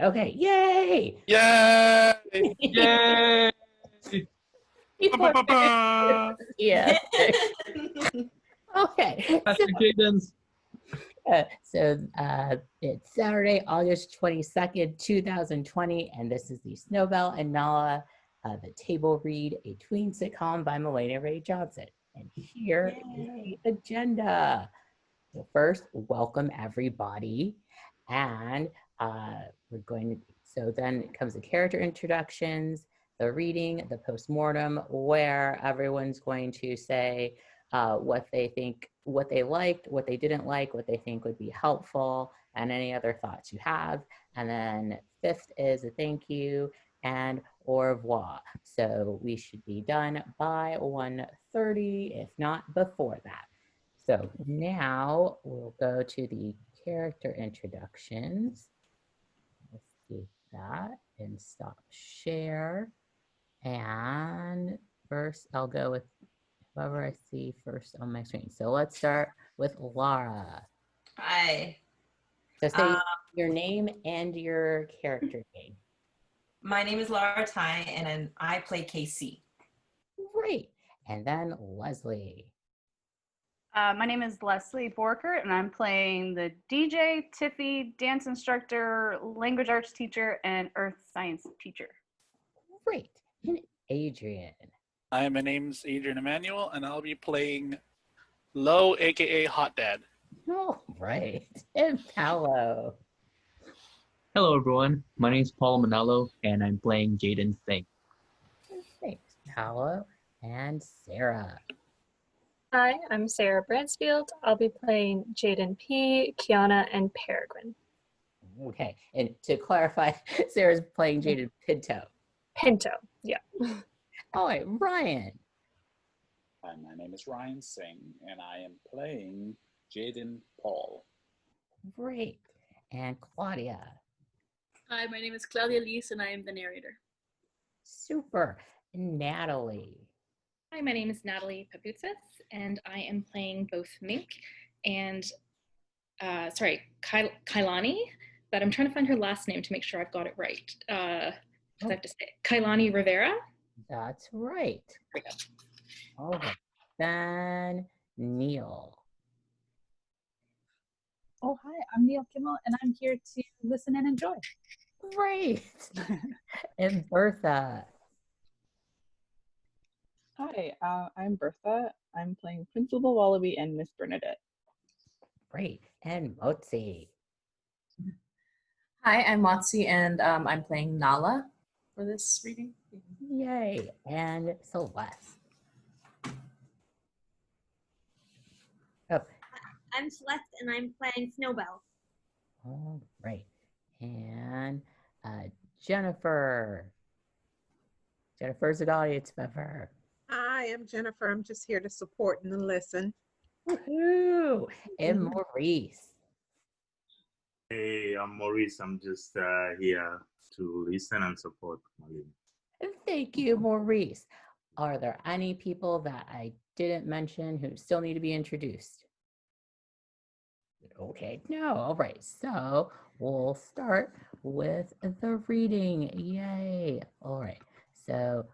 Okay, yay! Yay! Yay! People are very enthusiastic. Okay, Pastor Cadence. It's Saturday, August 22nd, 2020, and this is the Snow Belle and NALA, the table read, a tween sitcom by Mahlena-Rae Johnson. And here is the agenda. So first, welcome everybody. And so then it comes the character introductions, the reading, the postmortem, where everyone's going to say what they think, what they liked, what they didn't like, what they think would be helpful, and any other thoughts you have. And then fifth is a thank you and au revoir. So we should be done by 1:30, if not before that. So now we'll go to the character introductions. Let's do that and stop share. And first I'll go with whoever I see first on my screen. So let's start with Laura. Hi. So say your name and your character name. My name is Laura Tai, and I play KC. Great. And then Leslie. My name is Leslie Borkert, and I'm playing the DJ, Tiffy, dance instructor, language arts teacher, and earth science teacher. Great. And Adrian. Hi, my name's Adrian Emmanuel, and I'll be playing Lo, aka Hot Dad. Oh, right. And Paolo. Hello, everyone. My name is Paul Manalo, and I'm playing Jaden Singh. Thanks, Paolo. And Sarah. Hi, I'm Sarah Bransfield. I'll be playing Jaden P, Kiana, and Peregrine. Okay, and to clarify, Sarah's playing Jaden Pinto. Pinto, yeah. All right, Ryan. Hi, my name is Ryan Singh, and I am playing Jaden Paul. Great. And Claudia. Hi, my name is Claudia Lees, and I am the narrator. Super. And Natalie. Hi, my name is Natalie Paputzis, and I am playing both Mink and, Kailani, but I'm trying to find her last name to make sure I've got it right. I have to say Kailani Rivera. That's right. All right. Then Neil. Oh, hi, I'm Neil Kimmel, and I'm here to listen and enjoy. Great. And Bertha. Hi, I'm Bertha. I'm playing Principal Wallaby and Miss Bernadette. Great. And Motzi. Hi, I'm Motzi, and I'm playing Nala for this reading. Yay. And Celeste. Oh. I'm Celeste, and I'm playing Snow Belle. All right. And Jennifer. Jennifer's an audience member. Hi, I'm Jennifer. I'm just here to support and listen. Woohoo! And Maurice. Hey, I'm Maurice. I'm just here to listen and support Mahlena. Thank you, Maurice. Are there any people that I didn't mention who still need to be introduced? Okay, no. All right. So we'll start with the reading. Yay. All right. So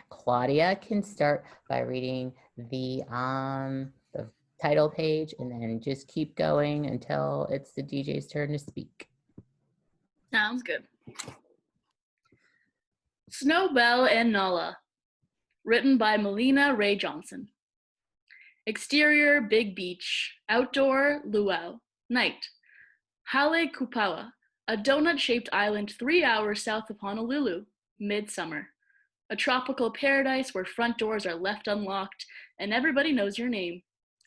Claudia can start by reading the title page and then just keep going until it's the DJ's turn to speak. Sounds good. Snow Belle and NALA, written by Mahlena-Rae Johnson. Exterior, big beach. Outdoor, luau. Night. Hale Kapua, a donut-shaped island 3 hours south of Honolulu. Midsummer. A tropical paradise where front doors are left unlocked and everybody knows your name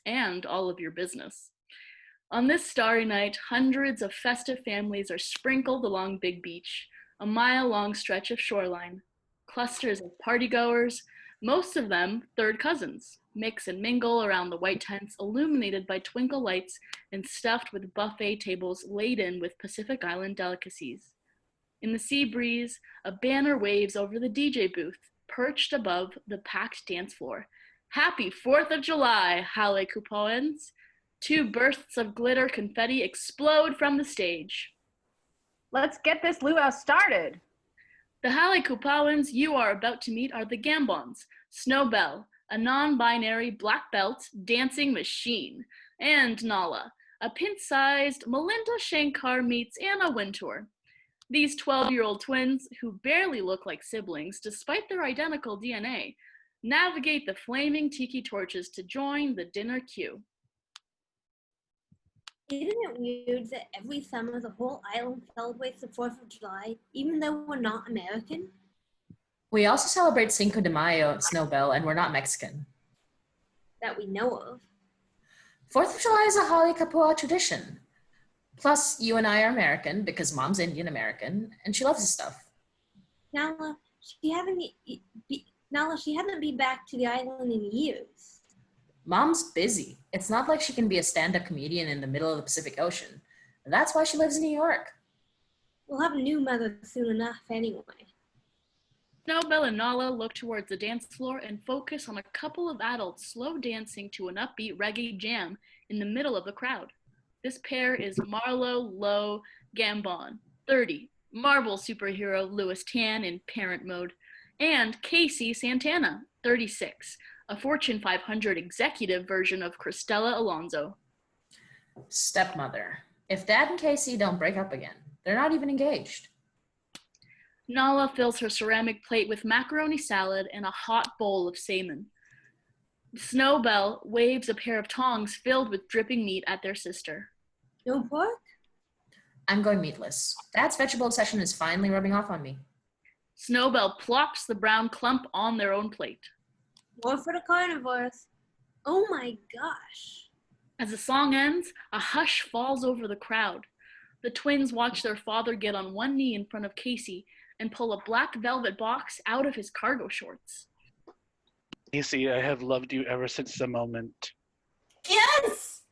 and all of your business. On this starry night, hundreds of festive families are sprinkled along Big Beach, a mile-long stretch of shoreline. Clusters of partygoers, most of them third cousins, mix and mingle around the white tents illuminated by twinkle lights and stuffed with buffet tables laden with Pacific Island delicacies. In the sea breeze, a banner waves over the DJ booth, perched above the packed dance floor. Happy 4th of July, Hale Kapuans. 2 bursts of glitter confetti explode from the stage. Let's get this luau started. The Hale Kapuans you are about to meet are the Gambons, Snow Belle, a non-binary black belt dancing machine, and Nala, a pint-sized Melinda Shankar meets Anna Wintour. These 12-year-old twins, who barely look like siblings despite their identical DNA, navigate the flaming tiki torches to join the dinner queue. Isn't it weird that every summer the whole island celebrates the 4th of July, even though we're not American? We also celebrate Cinco de Mayo, Snow Belle, and we're not Mexican. That we know of. 4th of July is a Hale Kapua tradition. Plus, you and I are American because Mom's Indian American, and she loves this stuff. Nala, she hasn't been back to the island in years. Mom's busy. It's not like she can be a stand-up comedian in the middle of the Pacific Ocean. That's why she lives in New York. We'll have a new mother soon enough anyway. Snow Belle and Nala look towards the dance floor and focus on a couple of adults slow dancing to an upbeat reggae jam in the middle of the crowd. This pair is Marlo Lowe Gambon, 30, Marvel superhero Louis Tan in parent mode, and Casey Santana, 36, a Fortune 500 executive version of Cristela Alonso. Stepmother. If Dad and Casey don't break up again, they're not even engaged. Nala fills her ceramic plate with macaroni salad and a hot bowl of salmon. Snow Belle waves a pair of tongs filled with dripping meat at their sister. No pork? I'm going meatless. Dad's vegetable obsession is finally rubbing off on me. Snow Belle plops the brown clump on their own plate. More for the carnivores. Oh my gosh. As the song ends, a hush falls over the crowd. The twins watch their father get on one knee in front of Casey and pull a black velvet box out of his cargo shorts. Casey, I have loved you ever since the moment. Yes!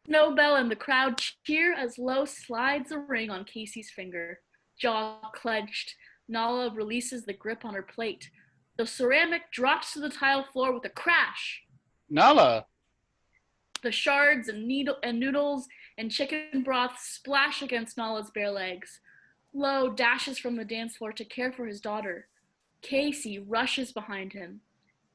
Snow Belle and the crowd cheer as Lo slides a ring on Casey's finger. Jaw clenched, Nala releases the grip on her plate. The ceramic drops to the tile floor with a crash. Nala! The shards and noodles and chicken broth splash against Nala's bare legs. Lo dashes from the dance floor to care for his daughter. Casey rushes behind him.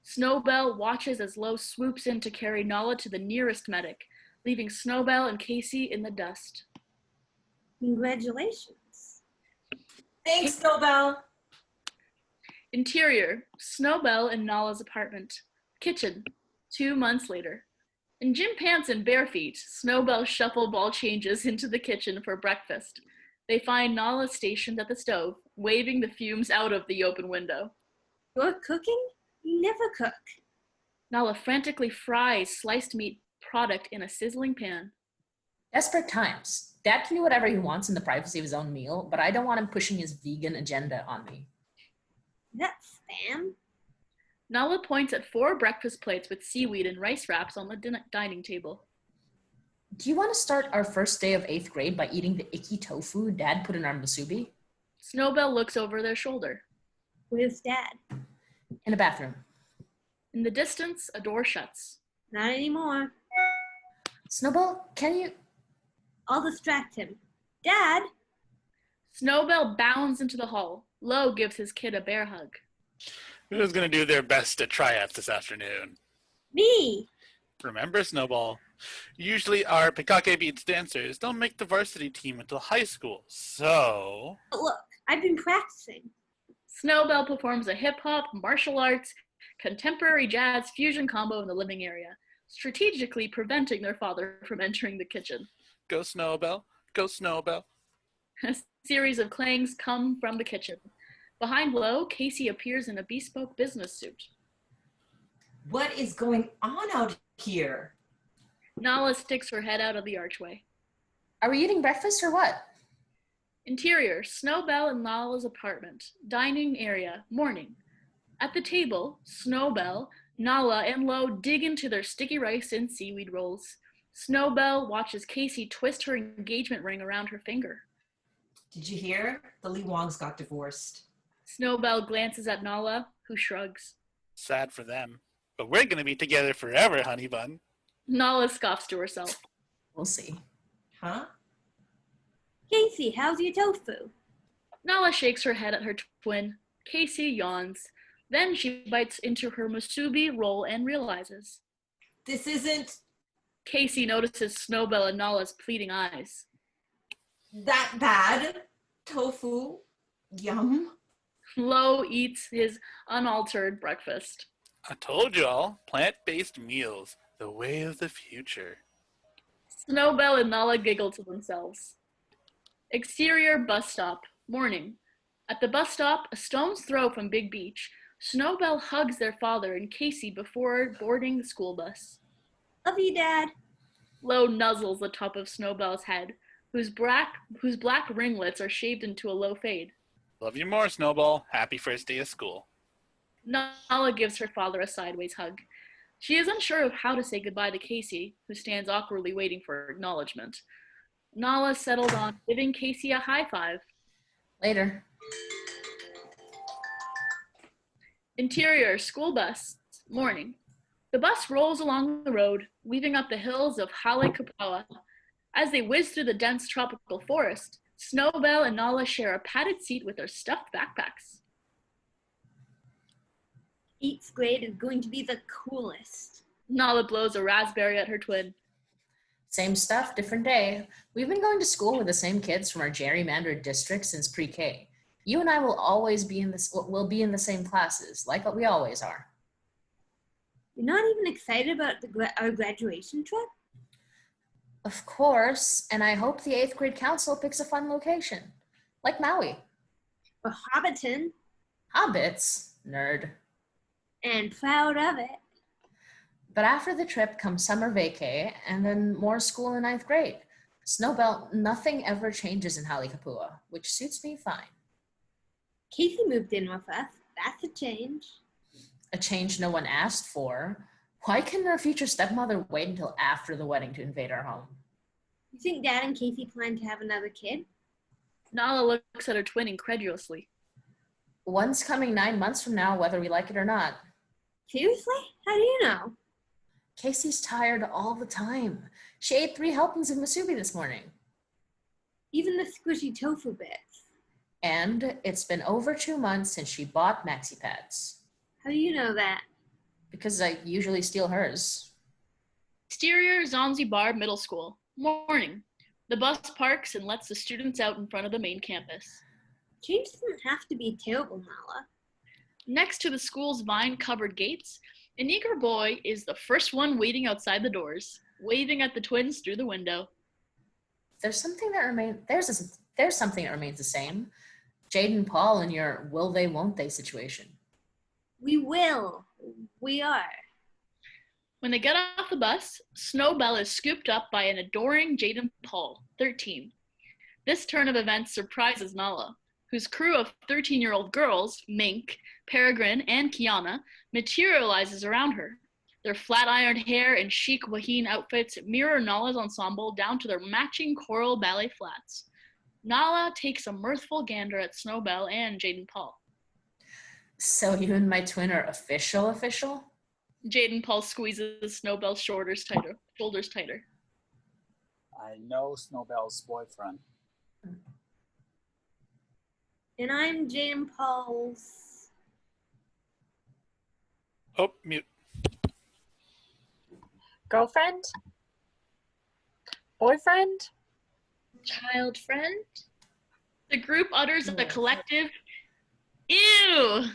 Snow Belle watches as Lo swoops in to carry Nala to the nearest medic, leaving Snow Belle and Casey in the dust. Congratulations. Thanks, Snow Belle. Interior, Snow Belle in Nala's apartment. Kitchen, 2 months later. In gym pants and bare feet, Snow Belle shuffle ball changes into the kitchen for breakfast. They find Nala stationed at the stove, waving the fumes out of the open window. You're cooking? You never cook. Nala frantically fries sliced meat product in a sizzling pan. Desperate times. Dad can do whatever he wants in the privacy of his own meal, but I don't want him pushing his vegan agenda on me. Is that spam? Nala points at 4 breakfast plates with seaweed and rice wraps on the dining table. Do you want to start our first day of 8th grade by eating the icky tofu Dad put in our musubi? Snow Belle looks over their shoulder. Where's Dad? In the bathroom. In the distance, a door shuts. Not anymore. Snow Belle, can you... I'll distract him. Dad! Snow Belle bounds into the hall. Lo gives his kid a bear hug. Who's going to do their best at tryouts this afternoon? Me! Remember, Snowball? Usually our Pekake Beats dancers don't make the varsity team until high school, so... But look, I've been practicing. Snow Belle performs a hip-hop, martial arts, contemporary jazz fusion combo in the living area, strategically preventing their father from entering the kitchen. Go Snow Belle, go Snow Belle. A series of clangs come from the kitchen. Behind Lo, Casey appears in a bespoke business suit. What is going on out here? Nala sticks her head out of the archway. Are we eating breakfast or what? Interior, Snow Belle and Nala's apartment. Dining area, morning. At the table, Snow Belle, Nala, and Lo dig into their sticky rice and seaweed rolls. Snow Belle watches Casey twist her engagement ring around her finger. Did you hear? The Lee Wongs got divorced. Snow Belle glances at Nala, who shrugs. Sad for them. But we're going to be together forever, honey bun. Nala scoffs to herself. We'll see. Huh? Casey, how's your tofu? Nala shakes her head at her twin. Casey yawns. Then she bites into her musubi roll and realizes. This isn't Casey notices Snow Belle and Nala's pleading eyes. that bad. Tofu. Yum. Lo eats his unaltered breakfast. I told you all, plant-based meals, the way of the future. Snow Belle and Nala giggle to themselves. Exterior bus stop, morning. At the bus stop, a stone's throw from Big Beach, Snow Belle hugs their father and Casey before boarding the school bus. Love you, Dad. Lo nuzzles the top of Snow Belle's head, whose black ringlets are shaved into a low fade. Love you more, Snowball. Happy first day of school. Nala gives her father a sideways hug. She is unsure of how to say goodbye to Casey, who stands awkwardly waiting for acknowledgement. Nala settled on giving Casey a high five. Later. Interior, school bus, morning. The bus rolls along the road, weaving up the hills of Hale Kapua. As they whiz through the dense tropical forest, Snow Belle and Nala share a padded seat with their stuffed backpacks. 8th grade is going to be the coolest. Nala blows a raspberry at her twin. Same stuff, different day. We've been going to school with the same kids from our gerrymandered district since pre-K. You and I will always be in the same classes, like we always are. You're not even excited about our graduation trip? Of course, and I hope the 8th grade council picks a fun location, like Maui. Or Hobbiton. Hobbits, nerd. And proud of it. But after the trip comes summer vacay, and then more school in 9th grade. Snow Belle, nothing ever changes in Hale Kapua, which suits me fine. Casey moved in with us. That's a change. A change no one asked for. Why couldn't our future stepmother wait until after the wedding to invade our home? You think Dad and Casey plan to have another kid? Nala looks at her twin incredulously. One's coming 9 months from now, whether we like it or not. Seriously? How do you know? Casey's tired all the time. She ate 3 helpings of musubi this morning. Even the squishy tofu bits. And it's been over 2 months since she bought maxi pads. How do you know that? Because I usually steal hers. Exterior Zanzibar Middle School, morning. The bus parks and lets the students out in front of the main campus. Change doesn't have to be terrible, Nala. Next to the school's vine-covered gates, an eager boy is the first one waiting outside the doors, waving at the twins through the window. There's something that remains the same. Jade and Paul in your will they, won't they situation. We will. We are. When they get off the bus, Snow Belle is scooped up by an adoring Jade and Paul, 13. This turn of events surprises Nala, whose crew of 13-year-old girls, Mink, Peregrine, and Kiana, materializes around her. Their flat-ironed hair and chic Wahine outfits mirror Nala's ensemble down to their matching coral ballet flats. Nala takes a mirthful gander at Snow Belle and Jade and Paul. So you and my twin are official? Jade and Paul squeezes Snow Belle's shoulders tighter. I know Snow Belle's boyfriend. And I'm Jade and Paul's... Oh, mute. Girlfriend? Boyfriend? Child friend? The group utters a collective, ew!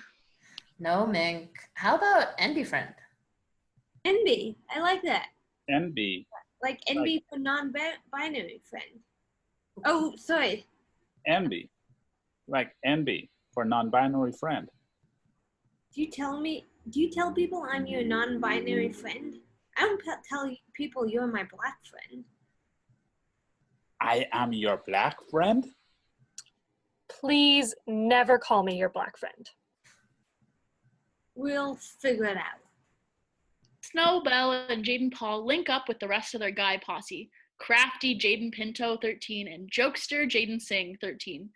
No, Mink. How about NB friend? NB. I like that. NB. Like NB for non-binary friend. Oh, sorry. NB. Like NB for non-binary friend. Do you tell people I'm your non-binary friend? I don't tell people you're my black friend. I am your black friend? Please never call me your black friend. We'll figure it out. Snow Belle and Jade Paul link up with the rest of their guy posse, crafty Jaden Pinto, 13, and jokester Jaden Singh, 13.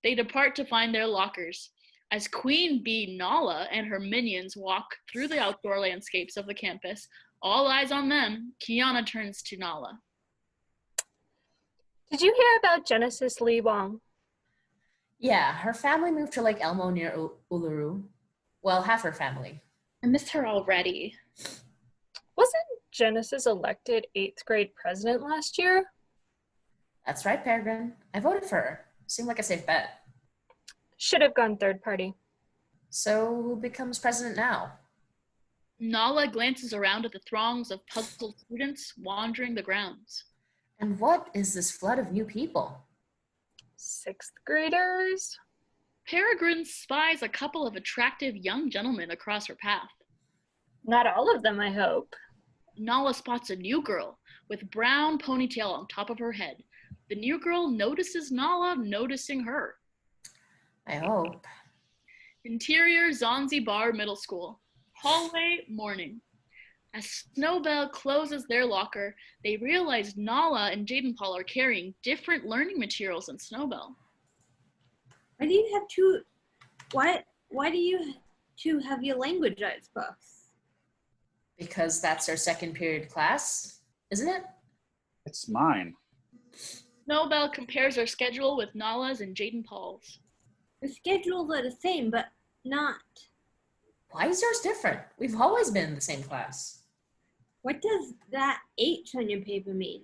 They depart to find their lockers. As Queen Bee Nala and her minions walk through the outdoor landscapes of the campus, all eyes on them, Kiana turns to Nala. Did you hear about Genesis Lee Wong? Yeah, her family moved to Lake Elmo near Uluru. Well, half her family. I miss her already. Wasn't Genesis elected 8th grade president last year? That's right, Peregrine. I voted for her. Seemed like a safe bet. Should have gone third party. So who becomes president now? Nala glances around at the throngs of puzzled students wandering the grounds. And what is this flood of new people? 6th graders? Peregrine spies a couple of attractive young gentlemen across her path. Not all of them, I hope. Nala spots a new girl with brown ponytail on top of her head. The new girl notices Nala noticing her. I hope. Interior Zanzibar Middle School. Hallway, morning. As Snow Belle closes their locker, they realize Nala and Jaden Paul are carrying different learning materials than Snow Belle. Why do you have two? Why do you two have your language arts books? Because that's our second period class, isn't it? It's mine. Snow Belle compares her schedule with Nala's and Jaden Paul's. The schedules are the same, but not. Why is yours different? We've always been in the same class. What does that H on your paper mean?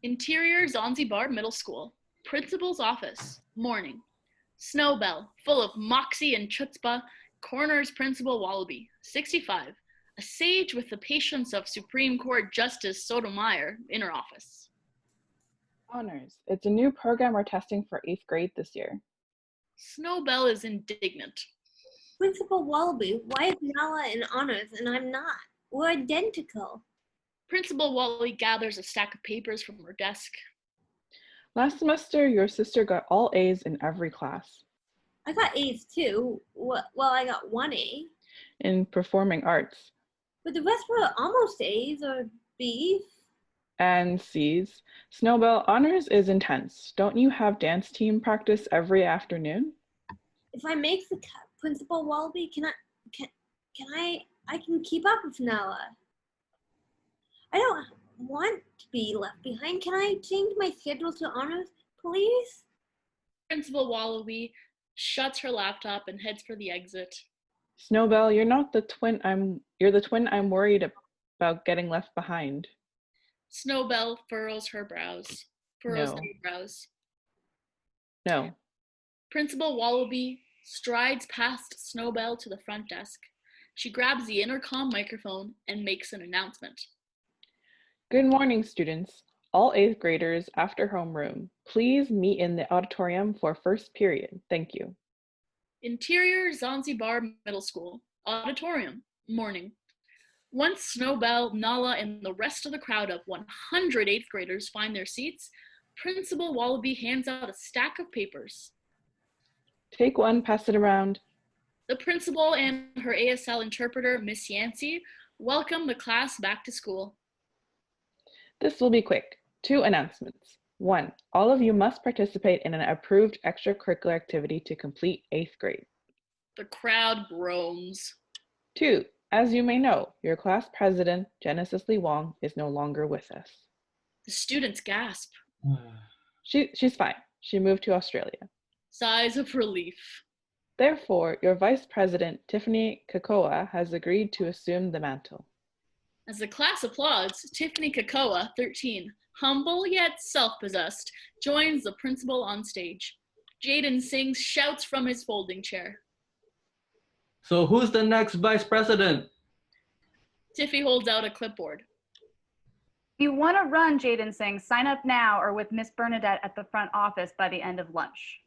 Interior Zanzibar Middle School. Principal's office. Morning. Snow Belle, full of moxie and chutzpah, corners Principal Wallaby, 65, a sage with the patience of Supreme Court Justice Sotomayor, in her office. Honors. It's a new program we're testing for 8th grade this year. Snow Belle is indignant. Principal Wallaby, why is Nala in honors and I'm not? We're identical. Principal Wallaby gathers a stack of papers from her desk. Last semester, your sister got all A's in every class. I got A's too. Well, I got 1 A. In performing arts. But the rest were almost A's or B's. And C's. Snow Belle, honors is intense. Don't you have dance team practice every afternoon? If I make the cut, Principal Wallaby, I can keep up with Nala. I don't want to be left behind. Can I change my schedule to honors, please? Principal Wallaby shuts her laptop and heads for the exit. Snow Belle, you're the twin I'm worried about getting left behind. Snow Belle furrows her brows. No. Principal Wallaby strides past Snow Belle to the front desk. She grabs the intercom microphone and makes an announcement. Good morning, students. All 8th graders after homeroom, please meet in the auditorium for first period. Thank you. Interior Zanzibar Middle School, auditorium, morning. Once Snow Belle, Nala, and the rest of the crowd of 100 8th graders find their seats, Principal Wallaby hands out a stack of papers. Take one, pass it around. The principal and her ASL interpreter, Miss Yancey, welcome the class back to school. This will be quick. 2 announcements. 1, all of you must participate in an approved extracurricular activity to complete 8th grade. The crowd groans. 2, as you may know, your class president, Genesis Lee Wong, is no longer with us. The students gasp. She's fine. She moved to Australia. Sighs of relief. Therefore, your vice president, Tiffany Kakoa, has agreed to assume the mantle. As the class applauds, Tiffany Kakoa, 13, humble yet self-possessed, joins the principal on stage. Jaden Singh shouts from his folding chair. So who's the next vice president? Tiffy holds out a clipboard. If you want to run, Jaden Singh, sign up now or with Miss Bernadette at the front office by the end of lunch.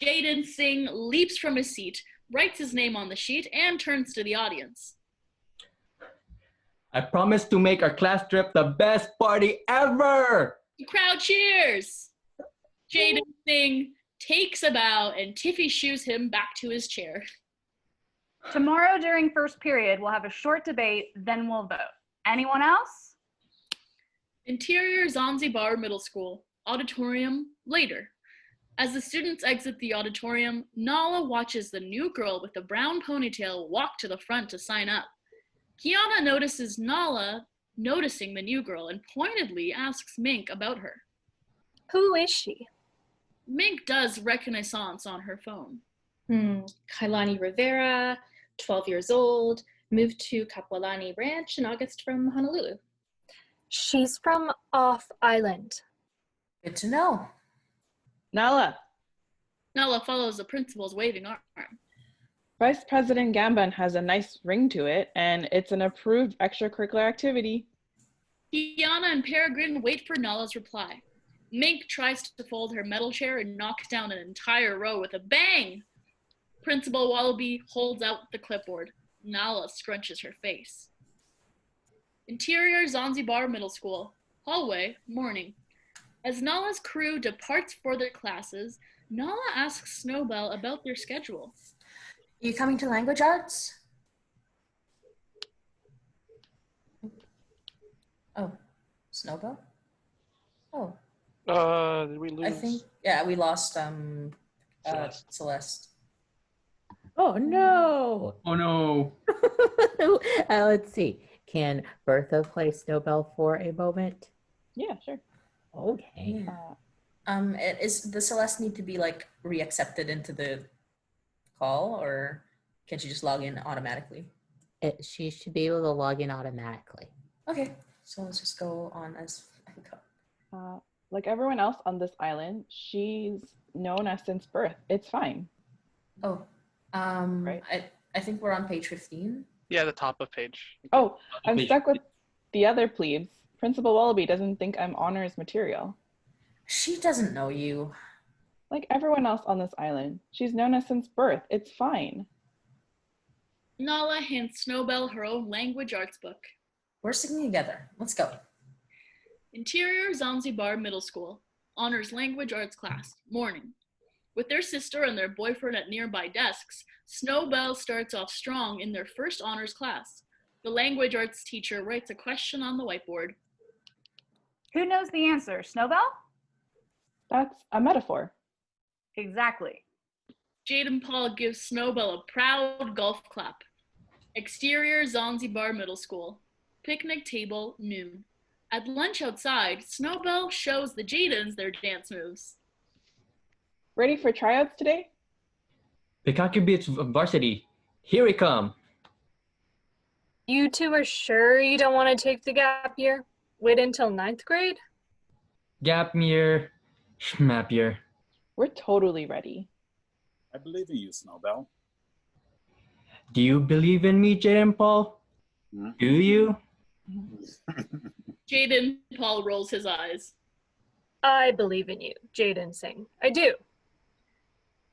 Jaden Singh leaps from his seat, writes his name on the sheet, and turns to the audience. I promise to make our class trip the best party ever! The crowd cheers! Jaden Singh takes a bow and Tiffy shoos him back to his chair. Tomorrow during first period, we'll have a short debate, then we'll vote. Anyone else? Interior Zanzibar Middle School, auditorium, later. As the students exit the auditorium, Nala watches the new girl with the brown ponytail walk to the front to sign up. Kiana notices Nala noticing the new girl and pointedly asks Mink about her. Who is she? Mink does reconnaissance on her phone. Kailani Rivera, 12 years old, moved to Kapualani Ranch in August from Honolulu. She's from off island. Good to know. Nala, Nala follows the principal's waving arm. Vice President Gamban has a nice ring to it, and it's an approved extracurricular activity. Kiana and Peregrine wait for Nala's reply. Mink tries to fold her metal chair and knocks down an entire row with a bang. Principal Wallaby holds out the clipboard. Nala scrunches her face. Interior Zanzibar Middle School. Hallway, morning. As Nala's crew departs for their classes, Nala asks Snow Belle about their schedule. You coming to language arts? Oh, Snow Belle? Oh. Did we lose? I think, yeah, we lost Celeste. Oh no! Oh no! Let's see. Can Bertha play Snow Belle for a moment? Yeah, sure. Okay. Is the Celeste need to be like reaccepted into the call, or can she just log in automatically? She should be able to log in automatically. Okay, so let's just go on as like everyone else on this island, she's known us since birth. It's fine. Oh, right. I think we're on page 15. Yeah, the top of page. Oh, I'm stuck with the other plebes. Principal Wallaby doesn't think I'm honors material. She doesn't know you. Like everyone else on this island, she's known us since birth. It's fine. Nala hands Snow Belle her own language arts book. We're singing together. Let's go. Interior Zanzibar Middle School. Honors language arts class. Morning. With their sister and their boyfriend at nearby desks, Snow Belle starts off strong in their first honors class. The language arts teacher writes a question on the whiteboard. Who knows the answer? Snow Belle? That's a metaphor. Exactly. Jaden Paul gives Snow Belle a proud golf clap. Exterior Zanzibar Middle School. Picnic table, noon. At lunch outside, Snow Belle shows the Jadens their dance moves. Ready for tryouts today? Pikaki Beats varsity. Here we come. You two are sure you don't want to take the gap year? Wait until 9th grade? Gap year, schmap year. We're totally ready. I believe in you, Snow Belle. Do you believe in me, Jaden Paul? Do you? Jaden Paul rolls his eyes. I believe in you, Jaden Singh. I do.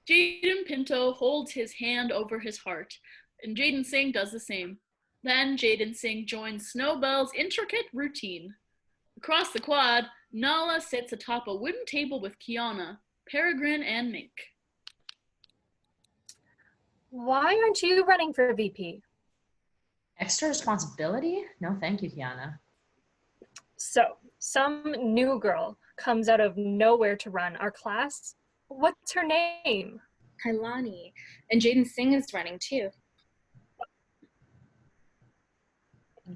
Jaden Pinto holds his hand over his heart, and Jaden Singh does the same. Then Jaden Singh joins Snow Belle's intricate routine. Across the quad, Nala sits atop a wooden table with Kiana, Peregrine, and Mink. Why aren't you running for VP? Extra responsibility? No, thank you, Kiana. So, some new girl comes out of nowhere to run our class. What's her name? Kailani. And Jaden Singh is running too.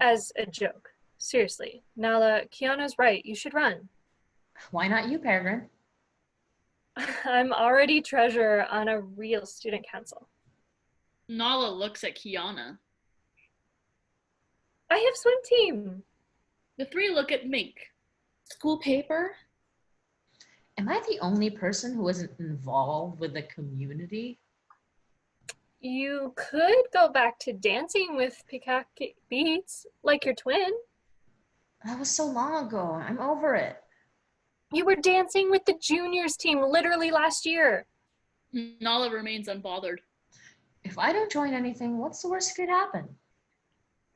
As a joke. Seriously, Nala, Kiana's right. You should run. Why not you, Peregrine? I'm already treasurer on a real student council. Nala looks at Kiana. I have swim team. The three look at Mink. School paper? Am I the only person who isn't involved with the community? You could go back to dancing with Pacifc Beats, like your twin. That was so long ago. I'm over it. You were dancing with the juniors team literally last year. Nala remains unbothered. If I don't join anything, what's the worst that could happen?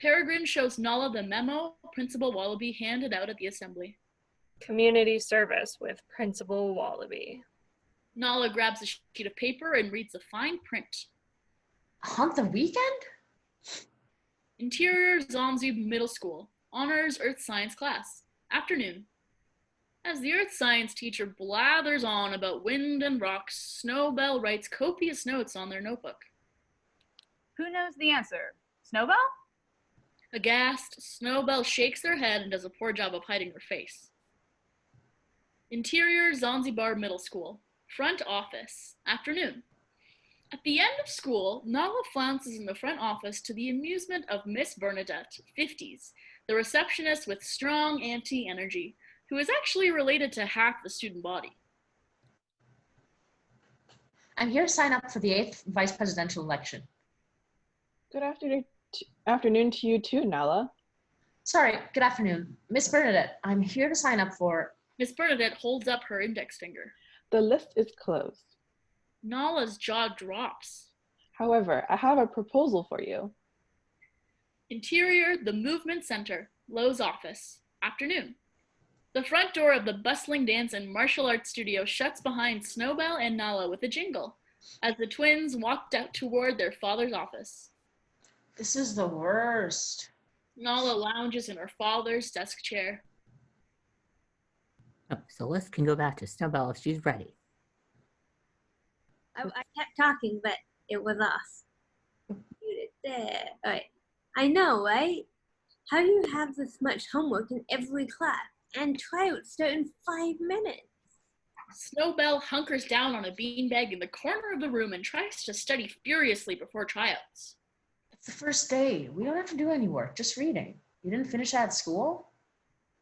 Peregrine shows Nala the memo Principal Wallaby handed out at the assembly. Community service with Principal Wallaby. Nala grabs a sheet of paper and reads the fine print. On the weekend? Interior Zanzibar Middle School. Honors Earth Science class. Afternoon. As the Earth Science teacher blathers on about wind and rocks, Snow Belle writes copious notes on their notebook. Who knows the answer? Snow Belle? Aghast, Snow Belle shakes her head and does a poor job of hiding her face. Interior Zanzibar Middle School. Front office. Afternoon. At the end of school, Nala flounces in the front office to the amusement of Miss Bernadette, 50s, the receptionist with strong anti-energy, who is actually related to half the student body. I'm here to sign up for the 8th vice presidential election. Good afternoon to you too, Nala. Sorry, good afternoon. Miss Bernadette, I'm here to sign up for... Miss Bernadette holds up her index finger. The list is closed. Nala's jaw drops. However, I have a proposal for you. Interior, the Movement Center, Lowe's office. Afternoon. The front door of the bustling dance and martial arts studio shuts behind Snow Belle and Nala with a jingle, as the twins walked out toward their father's office. This is the worst. Nala lounges in her father's desk chair. Oh, so Liz can go back to Snow Belle if she's ready. I kept talking, but it was us. There. All right. I know, right? How do you have this much homework in every class? And tryouts start in 5 minutes. Snow Belle hunkers down on a beanbag in the corner of the room and tries to study furiously before tryouts. It's the first day. We don't have to do any work, just reading. You didn't finish that at school?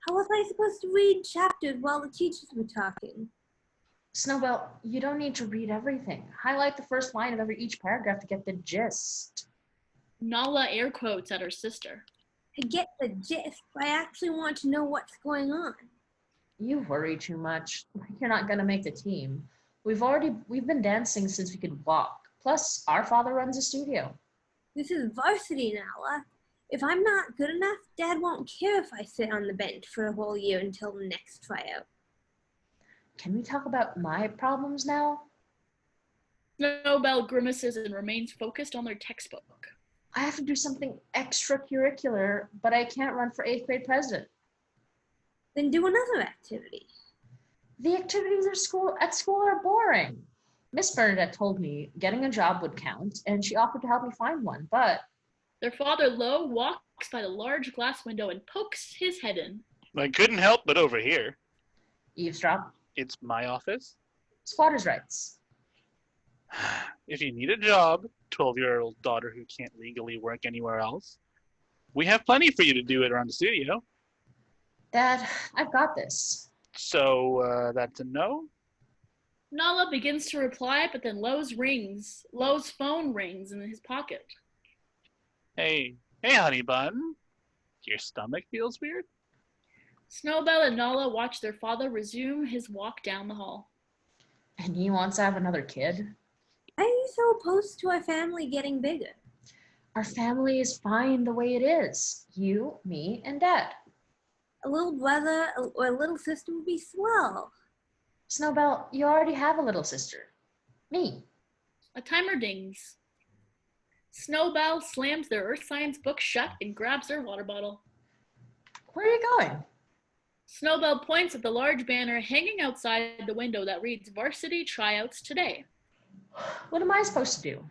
How was I supposed to read chapters while the teachers were talking? Snow Belle, you don't need to read everything. Highlight the first line of each paragraph to get the gist. Nala air quotes at her sister. I get the gist, but I actually want to know what's going on. You worry too much. You're not gonna make the team. We've been dancing since we could walk. Plus, our father runs a studio. This is varsity, Nala. If I'm not good enough, Dad won't care if I sit on the bench for a whole year until the next tryout. Can we talk about my problems now? Snow Belle grimaces and remains focused on their textbook. I have to do something extracurricular, but I can't run for 8th grade president. Then do another activity. The activities at school are boring. Miss Bernadette told me getting a job would count, and she offered to help me find one, but... Their father, Lo, walks by the large glass window and pokes his head in. I couldn't help but overhear. Eavesdrop. It's my office. Squatters' rights. If you need a job, 12-year-old daughter who can't legally work anywhere else, we have plenty for you to do it around the studio. Dad, I've got this. So, that's a no? Nala begins to reply, but then Lo's phone rings in his pocket. Hey, honey bun. Your stomach feels weird? Snow Belle and Nala watch their father resume his walk down the hall. And he wants to have another kid? Why are you so opposed to our family getting bigger? Our family is fine the way it is. You, me, and Dad. A little brother or a little sister would be swell. Snow Belle, you already have a little sister. Me. A timer dings. Snow Belle slams their earth science book shut and grabs their water bottle. Where are you going? Snow Belle points at the large banner hanging outside the window that reads Varsity Tryouts Today. What am I supposed to do?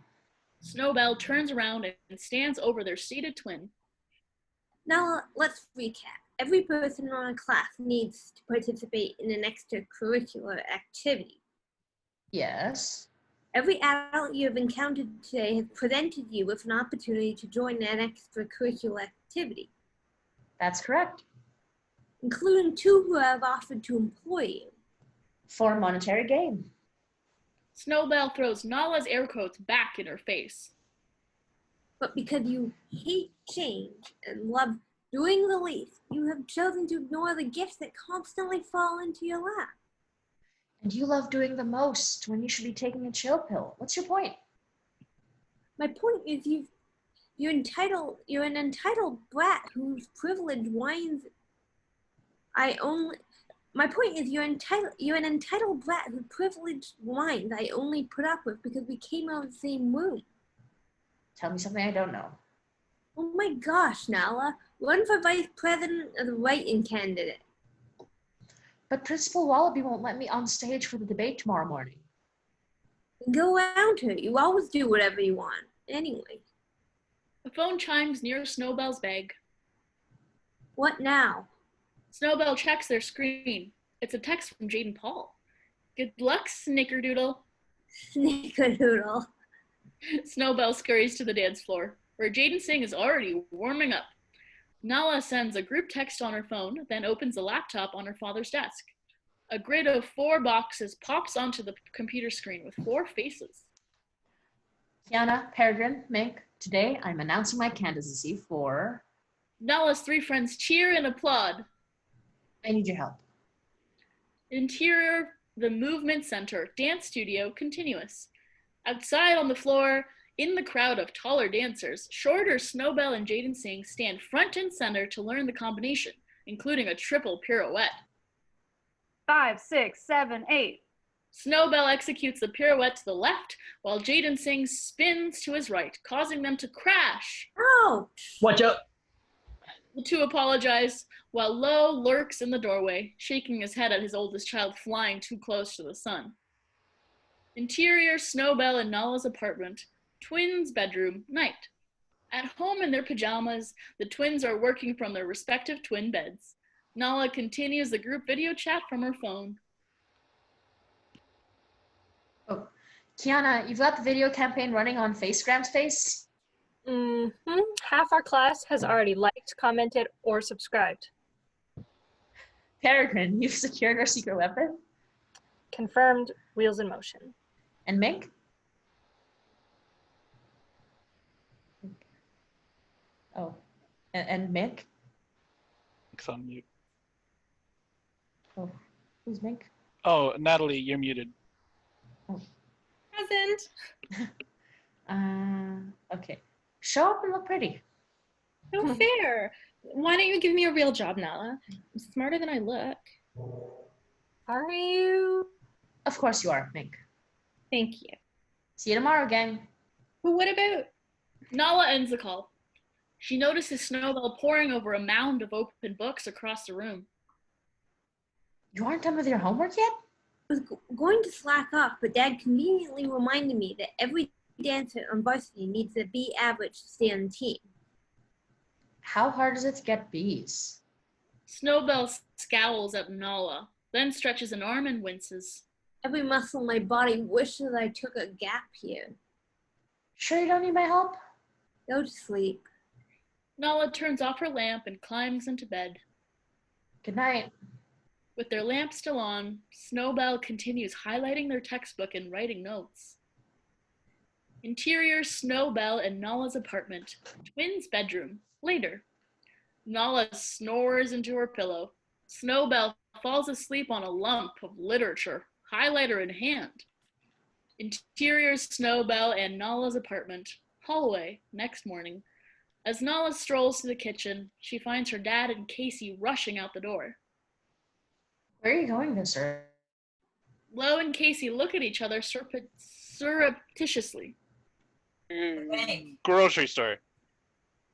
Snow Belle turns around and stands over their seated twin. Now let's recap. Every person in our class needs to participate in an extracurricular activity. Yes. Every adult you have encountered today has presented you with an opportunity to join an extracurricular activity. That's correct. Including 2 who have offered to employ you. For a monetary gain. Snow Belle throws Nala's air quotes back in her face. But because you hate change and love doing the least, you have chosen to ignore the gifts that constantly fall into your lap. And you love doing the most when you should be taking a chill pill. What's your point? My point is you're an entitled brat whose privilege whines. My point is you're an entitled brat whose privilege whines I only put up with because we came out of the same womb. Tell me something I don't know. Oh my gosh, Nala. Run for vice president of the write-in candidate. But Principal Wallaby won't let me on stage for the debate tomorrow morning. Go around her. You always do whatever you want. Anyway. The phone chimes near Snow Belle's bag. What now? Snow Belle checks their screen. It's a text from Jaden Paul. Good luck, Snickerdoodle. Snickerdoodle. Snow Belle scurries to the dance floor, where Jaden Singh is already warming up. Nala sends a group text on her phone, then opens a laptop on her father's desk. A grid of 4 boxes pops onto the computer screen with 4 faces. Kiana, Peregrine, Mink, today I'm announcing my candidacy for... Nala's 3 friends cheer and applaud. I need your help. Interior, the Movement Center, Dance Studio, continuous. Outside on the floor, in the crowd of taller dancers, shorter Snow Belle and Jaden Singh stand front and center to learn the combination, including a triple pirouette. 5, 6, 7, 8. Snow Belle executes the pirouette to the left, while Jaden Singh spins to his right, causing them to crash. Ouch! Watch out! The 2 apologize, while Lo lurks in the doorway, shaking his head at his oldest child flying too close to the sun. Interior, Snow Belle and Nala's apartment, twins' bedroom, night. At home in their pajamas, the twins are working from their respective twin beds. Nala continues the group video chat from her phone. Oh, Kiana, you've got the video campaign running on FaceGram's face? Mm-hmm. Half our class has already liked, commented, or subscribed. Peregrine, you've secured our secret weapon? Confirmed. Wheels in motion. And Mink? Oh, and Mink? Mink's on mute. Oh, who's Mink? Oh, Natalie, you're muted. Present. Okay. Show up and look pretty. No fair. Why don't you give me a real job, Nala? I'm smarter than I look. Are you? Of course you are, Mink. Thank you. See you tomorrow, gang. But what about? Nala ends the call. She notices Snow Belle poring over a mound of open books across the room. You aren't done with your homework yet? I was going to slack off, but Dad conveniently reminded me that every dancer on varsity needs a B average to stay on the team. How hard is it to get Bs? Snow Belle scowls at Nala, then stretches an arm and winces. Every muscle in my body wishes I took a gap year. Sure you don't need my help? Go to sleep. Nala turns off her lamp and climbs into bed. Good night. With their lamp still on, Snow Belle continues highlighting their textbook and writing notes. Interior, Snow Belle and Nala's apartment, twins' bedroom, later. Nala snores into her pillow. Snow Belle falls asleep on a lump of literature, highlighter in hand. Interior, Snow Belle and Nala's apartment, hallway, next morning. As Nala strolls to the kitchen, she finds her dad and Casey rushing out the door. Where are you going this early? Lo and Casey look at each other surreptitiously. Grocery store.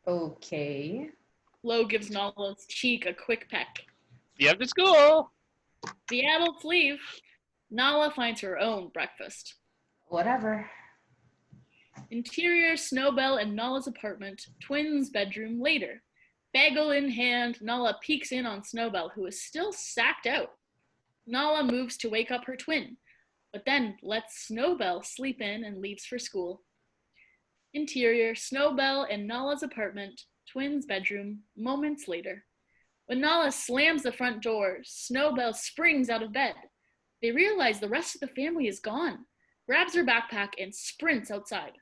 Okay. Lo gives Nala's cheek a quick peck. You have to school. The adults leave. Nala finds her own breakfast. Whatever. Interior, Snow Belle and Nala's apartment, twins' bedroom, later. Bagel in hand, Nala peeks in on Snow Belle, who is still sacked out. Nala moves to wake up her twin, but then lets Snow Belle sleep in and leaves for school. Interior, Snow Belle and Nala's apartment, twins' bedroom, moments later. When Nala slams the front door, Snow Belle springs out of bed. They realize the rest of the family is gone, grabs her backpack and sprints outside.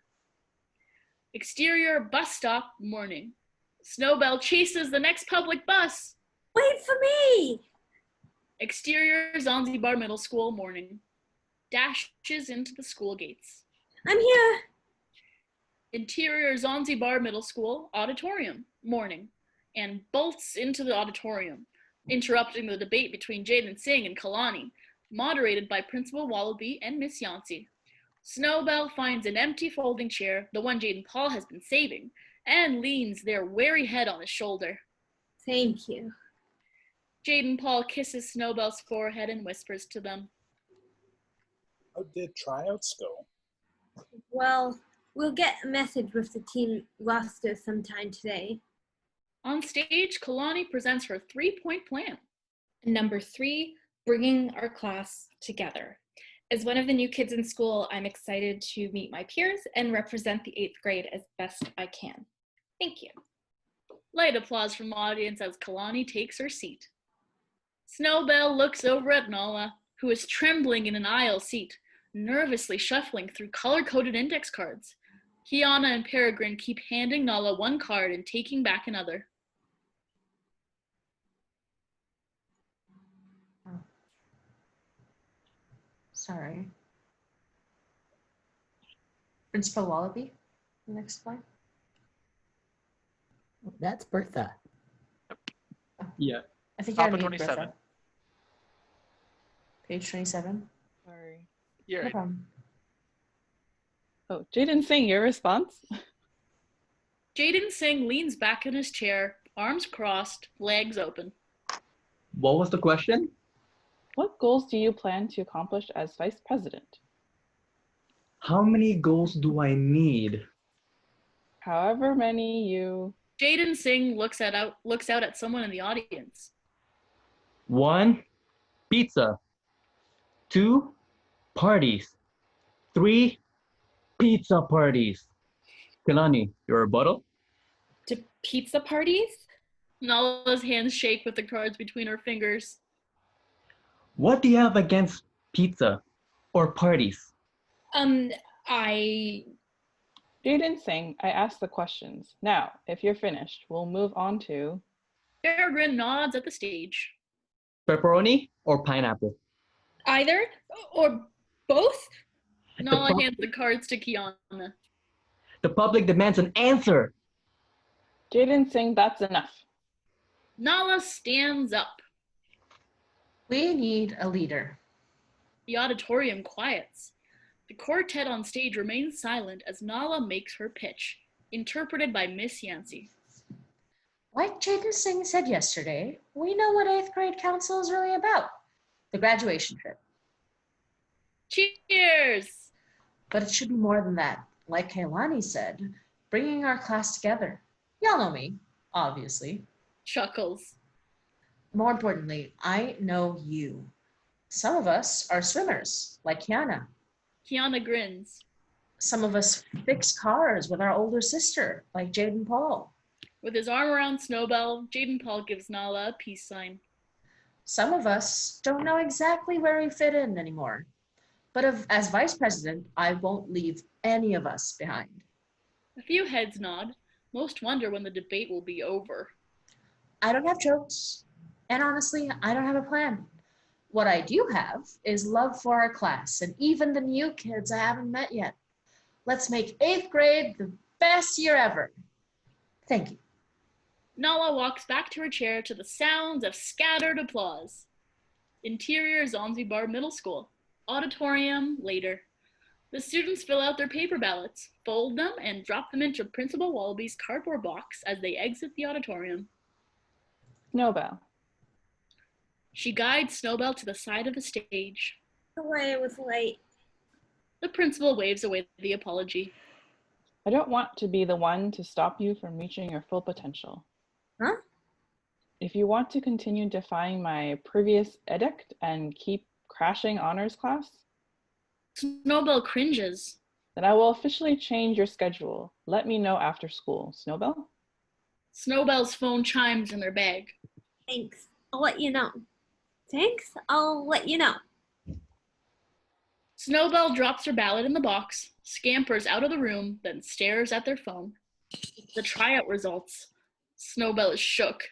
Exterior, bus stop, morning. Snow Belle chases the next public bus. Wait for me! Exterior, Zanzibar Middle School, morning. Dashes into the school gates. I'm here! Interior, Zanzibar Middle School, auditorium, morning. And bolts into the auditorium, interrupting the debate between Jaden Singh and Kalani, moderated by Principal Wallaby and Miss Yancey. Snow Belle finds an empty folding chair, the one Jaden Paul has been saving, and leans their wary head on his shoulder. Thank you. Jaden Paul kisses Snow Belle's forehead and whispers to them. How did tryouts go? Well, we'll get a message with the team roster sometime today. On stage, Kalani presents her 3-point plan. Number 3, bringing our class together. As one of the new kids in school, I'm excited to meet my peers and represent the 8th grade as best I can. Thank you. Light applause from the audience as Kalani takes her seat. Snow Belle looks over at Nala, who is trembling in an aisle seat, nervously shuffling through color-coded index cards. Kiana and Peregrine keep handing Nala one card and taking back another. Sorry. Principal Wallaby, next slide. That's Bertha. Yeah. I think Top you're of on mute, 27. Bertha. Page 27. Sorry. You're No problem. Oh, Jaden Singh, your response? Jaden Singh leans back in his chair, arms crossed, legs open. What was the question? What goals do you plan to accomplish as vice president? How many goals do I need? However many you... Jaden Singh looks out at someone in the audience. 1, pizza. 2, parties. 3, pizza parties. Kalani, your rebuttal? To pizza parties? Nala's hands shake with the cards between her fingers. What do you have against pizza or parties? Jaden Singh, I asked the questions. Now, if you're finished, we'll move on to... Peregrine nods at the stage. Pepperoni or pineapple? Either or both? Nala hands the cards to Kiana. The public demands an answer. Jaden Singh, that's enough. Nala stands up. We need a leader. The auditorium quiets. The quartet on stage remains silent as Nala makes her pitch, interpreted by Miss Yancey. Like Jaden Singh said yesterday, we know what 8th grade council is really about. The graduation trip. Cheers! But it should be more than that. Like Kailani said, bringing our class together. Y'all know me, obviously. Chuckles. More importantly, I know you. Some of us are swimmers, like Kiana. Kiana grins. Some of us fix cars with our older sister, like Jaden Paul. With his arm around Snow Belle, Jaden Paul gives Nala a peace sign. Some of us don't know exactly where we fit in anymore. But as vice president, I won't leave any of us behind. A few heads nod. Most wonder when the debate will be over. I don't have jokes. And honestly, I don't have a plan. What I do have is love for our class and even the new kids I haven't met yet. Let's make 8th grade the best year ever. Thank you. Nala walks back to her chair to the sounds of scattered applause. Interior Zanzibar Middle School. Auditorium later. The students fill out their paper ballots, fold them, and drop them into Principal Wallaby's cardboard box as they exit the auditorium. Snow Belle. She guides Snow Belle to the side of the stage. Sorry I was late. The principal waves away the apology. I don't want to be the one to stop you from reaching your full potential. Huh? If you want to continue defying my previous edict and keep crashing honors class, Snow Belle cringes. Then I will officially change your schedule. Let me know after school. Snow Belle? Snow Belle's phone chimes in their bag. Thanks. I'll let you know. Thanks. I'll let you know. Snow Belle drops her ballot in the box, scampers out of the room, then stares at their phone. The tryout results. Snow Belle is shook.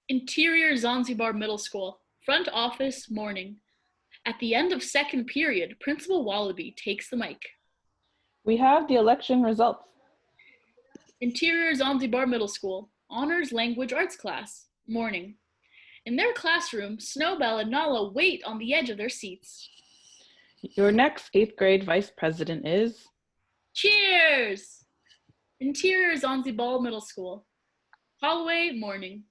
Interior Zanzibar Middle School. Front office, morning. At the end of second period, Principal Wallaby takes the mic. We have the election results. Interior Zanzibar Middle School. Honors Language Arts class. Morning. In their classroom, Snow Belle and Nala wait on the edge of their seats. Your next 8th grade vice president is... Cheers! Interior Zanzibar Middle School. Hallway, morning.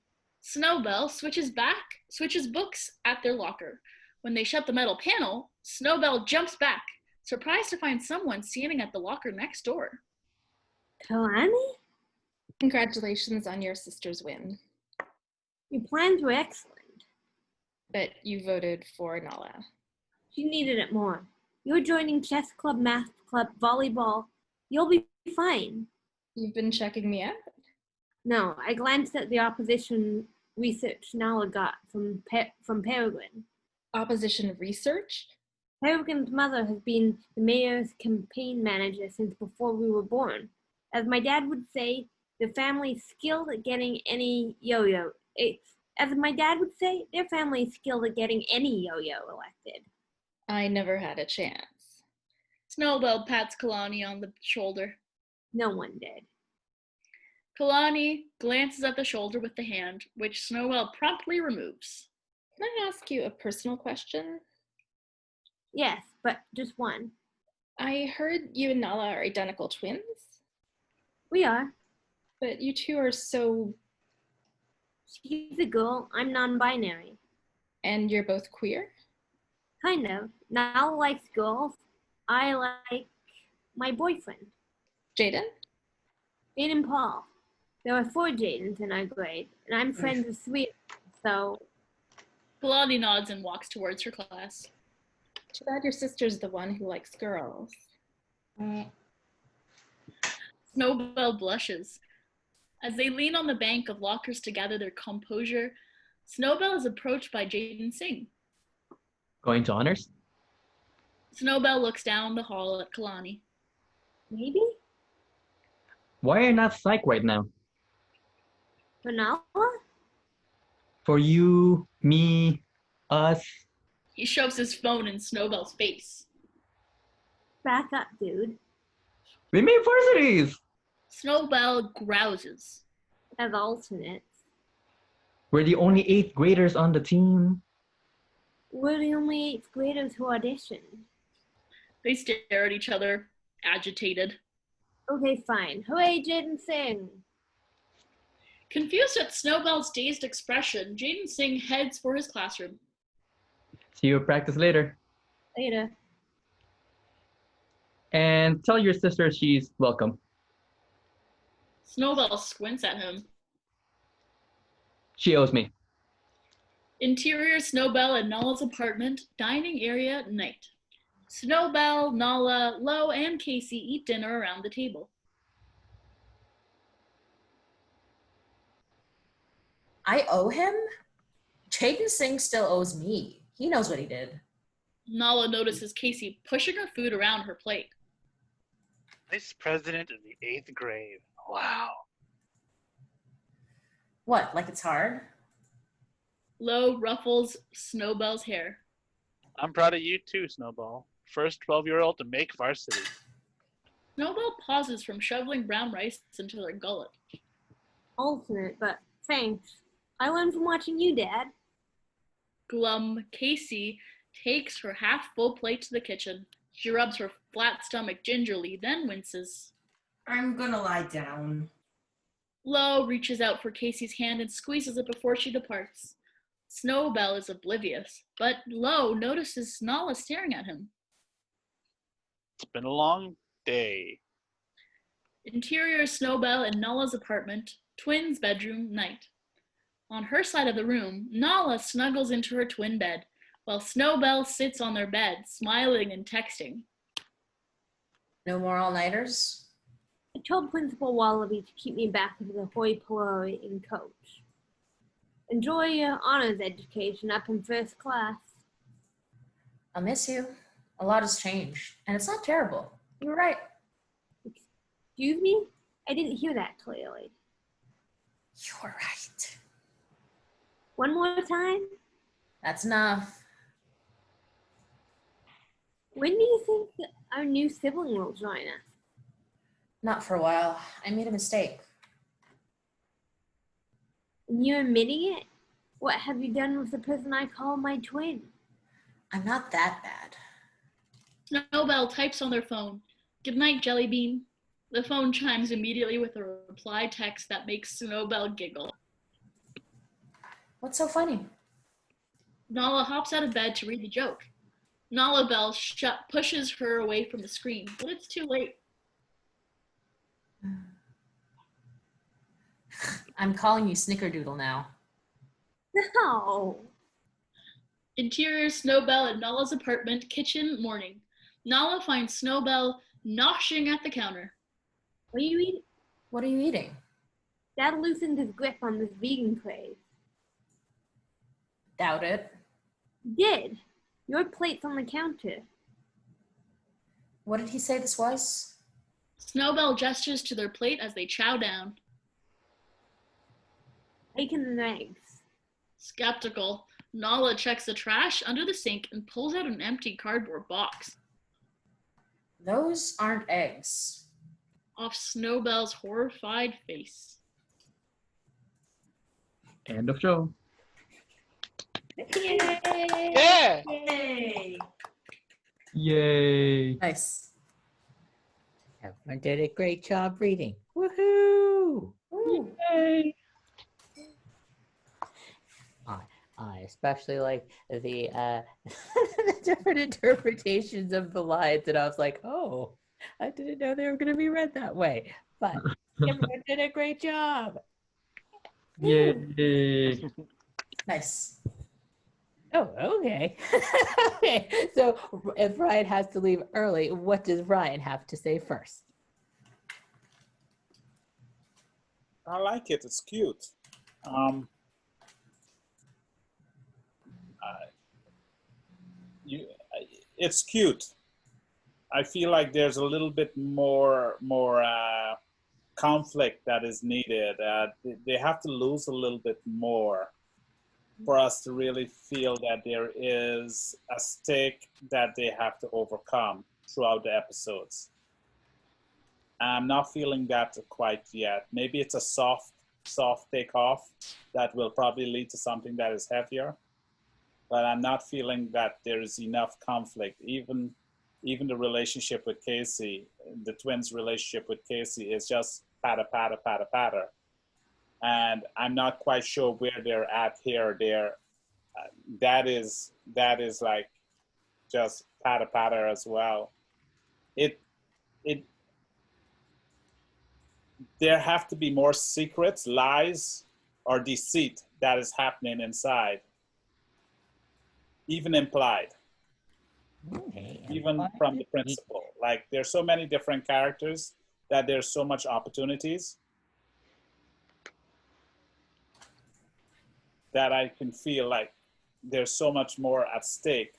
Snow Belle switches books at their locker. When they shut the metal panel, Snow Belle jumps back, surprised to find someone standing at the locker next door. Kalani? Congratulations on your sister's win. Your plans were excellent. But you voted for Nala. She needed it more. You're joining chess club, math club, volleyball. You'll be fine. You've been checking me out? No, I glanced at the opposition research Nala got from Peregrine. Opposition research? Peregrine's mother has been the mayor's campaign manager since before we were born. As my dad would say, the family's skilled at getting any yo-yo. As my dad would say, their family's skilled at getting any yo-yo elected. I never had a chance. Snow Belle pats Kalani on the shoulder. No one did. Kalani glances at the shoulder with the hand, which Snow Belle promptly removes. Can I ask you a personal question? Yes, but just one. I heard you and Nala are identical twins? We are. But you two are so... She's a girl, I'm non-binary. And you're both queer? Kind of. Nala likes girls. I like my boyfriend. Jaden? Jaden Paul. There are 4 Jadens in our grade, and I'm friends with 3 of them, so... Kalani nods and walks towards her class. Too bad your sister's the one who likes girls. Snow Belle blushes. As they lean on the bank of lockers to gather their composure, Snow Belle is approached by Jaden Singh. Going to honors? Snow Belle looks down the hall at Kalani. Maybe? Why are you not psych right now? For Nala? For you, me, us. He shoves his phone in Snow Belle's face. Back up, dude. We made varsities! Snow Belle grouses. As alternates. We're the only 8th graders on the team. We're the only 8th graders who auditioned. They stare at each other, agitated. Okay, fine. Hooray, Jaden Singh! Confused at Snow Belle's dazed expression, Jaden Singh heads for his classroom. See you at practice later. Later. And tell your sister she's welcome. Snow Belle squints at him. She owes me. Interior Snow Belle and Nala's apartment, dining area, night. Snow Belle, Nala, Lo, and Casey eat dinner around the table. I owe him? Jaden Singh still owes me. He knows what he did. Nala notices Casey pushing her food around her plate. Vice president of the 8th grade. Wow. What, like it's hard? Lo ruffles Snow Belle's hair. I'm proud of you too, Snowball. First 12-year-old to make varsity. Snow Belle pauses from shoveling brown rice into her gullet. Alternate, but thanks. I learned from watching you, Dad. Glum Casey takes her half-full plate to the kitchen. She rubs her flat stomach gingerly, then winces. I'm gonna lie down. Lo reaches out for Casey's hand and squeezes it before she departs. Snow Belle is oblivious, but Lo notices Nala staring at him. It's been a long day. Interior Snow Belle and Nala's apartment, twins' bedroom, night. On her side of the room, Nala snuggles into her twin bed, while Snow Belle sits on their bed, smiling and texting. No more all-nighters? I told Principal Wallaby to keep me back with the hoi polloi in coach. Enjoy your honors education up in first class. I'll miss you. A lot has changed, and it's not terrible. You were right. Excuse me? I didn't hear that clearly. You were right. One more time? That's enough. When do you think that our new sibling will join us? Not for a while. I made a mistake. And you're admitting it? What have you done with the person I call my twin? I'm not that bad. Snow Belle types on their phone. Good night, Jellybean. The phone chimes immediately with a reply text that makes Snow Belle giggle. What's so funny? Nala hops out of bed to read the joke. Nala Belle pushes her away from the screen, but it's too late. I'm calling you Snickerdoodle now. No. Interior Snow Belle and Nala's apartment, kitchen, morning. Nala finds Snow Belle noshing at the counter. What are you eating? What are you eating? Dad loosened his grip on this vegan craze. Doubt it. Did. Your plate's on the counter. What did he say this was? Snow Belle gestures to their plate as they chow down. Bacon and eggs. Skeptical, Nala checks the trash under the sink and pulls out an empty cardboard box. Those aren't eggs. Off Snow Belle's horrified face. End of show. Yay! Yeah! Yay! Yay. Nice. Everyone did a great job reading. Woohoo! Yay. I especially like the the different interpretations of the lines, and I was like, oh, I didn't know they were going to be read that way. But everyone did a great job. Yay. Nice. Oh, okay. Okay. So if Ryan has to leave early, what does Ryan have to say first? I like it. It's cute. It's cute. I feel like there's a little bit more conflict that is needed. They have to lose a little bit more for us to really feel that there is a stake that they have to overcome throughout the episodes. I'm not feeling that quite yet. Maybe it's a soft takeoff that will probably lead to something that is heavier, but I'm not feeling that there is enough conflict. Even the relationship with Casey, the twins' relationship with Casey is just patter, patter, patter, patter. And I'm not quite sure where they're at here or there. That is like just patter, patter as well. There have to be more secrets, lies, or deceit that is happening inside, even implied. Okay, even from the principal. Like there's so many different characters that there's so much opportunities that I can feel like there's so much more at stake.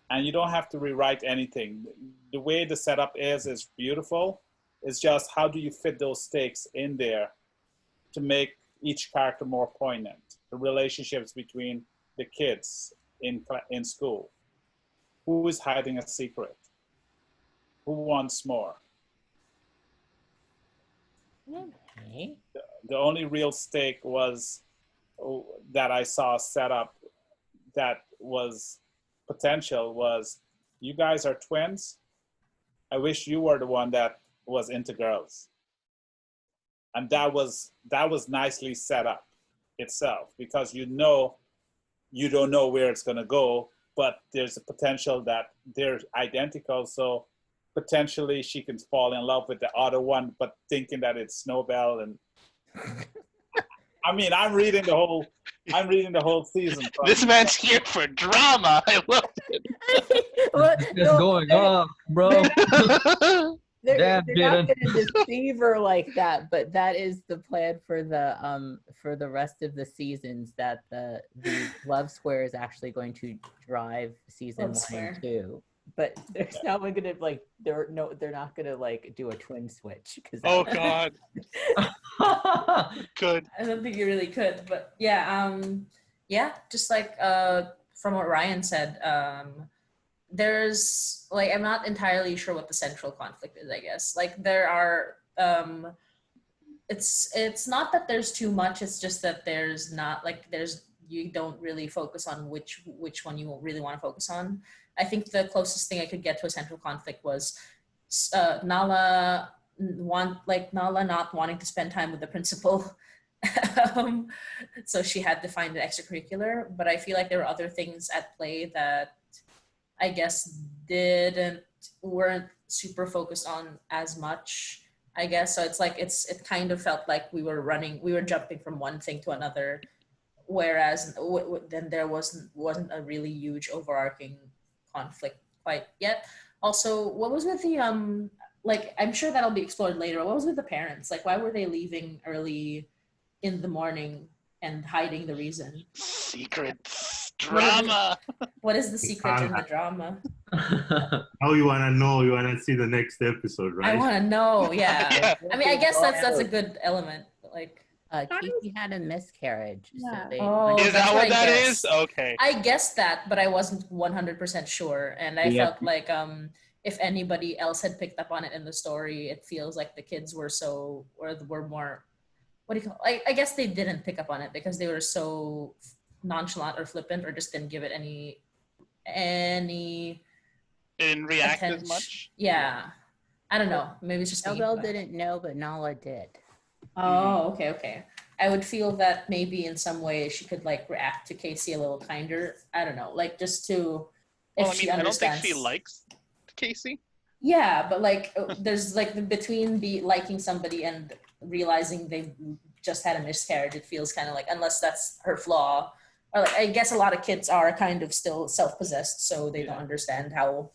And you don't have to rewrite anything. The way the setup is beautiful. It's just how do you fit those stakes in there to make each character more poignant? The relationships between the kids in school. Who is hiding a secret? Who wants more? Okay. The only real stake was that I saw set up that was potential was, you guys are twins. I wish you were the one that was into girls. And that was nicely set up itself, because you don't know where it's going to go, but there's a potential that they're identical. So potentially she can fall in love with the other one, but thinking that it's Snow Belle. And I mean, I'm reading the whole season. This man's here for drama. I love it. What's going on, bro? They're Damn, not Jaden. going to deceive her like that, but that is the plan for the rest of the seasons. That the love square is actually going to drive season 1 and 2. But there's not going to they're not going to do a twin switch because Oh God. Good. I don't think you really could, but yeah, just like from what Ryan said, there's I'm not entirely sure what the central conflict is, I guess. Like there are it's not that there's too much, it's just that there's not you don't really focus on which one you really want to focus on. I think the closest thing I could get to a central conflict was Nala not wanting to spend time with the principal. So she had to find an extracurricular, but I feel like there were other things at play that I guess weren't super focused on as much, I guess. So it's like it kind of felt like we were jumping from one thing to another whereas then there wasn't a really huge overarching conflict quite yet. Also, what was with the like, I'm sure that'll be explored later. What was with the parents? Like, why were they leaving early in the morning and hiding the reason? Secret drama. What is the secret in the drama? Oh, you wanna know? You wanna see the next episode, right? I want to know. Yeah. I mean, I guess that's a Yeah. good element. Like, Casey had a miscarriage. Yeah. So they Oh, Is that's that what I that guessed. is? Okay. I guessed that, but I wasn't 100% sure, and I Yeah. felt like if anybody else had picked up on it in the story, it feels like the kids were were more, what do you call? I guess they didn't pick up on it because they were so nonchalant or flippant, or just didn't give it any Didn't react as attention. much. Yeah, I don't know. Maybe it's just Snow me, Belle but- didn't know, but Nala did. Oh, okay. I would feel that maybe in some way she could like react to Casey a little kinder. I don't know, like just to if Well, I she mean, I don't think understands. she likes Casey. Yeah, but like there's like between liking somebody and realizing they just had a miscarriage, it feels kind of like, unless that's her flaw, or like I guess a lot of kids are kind of still self-possessed, so they don't understand how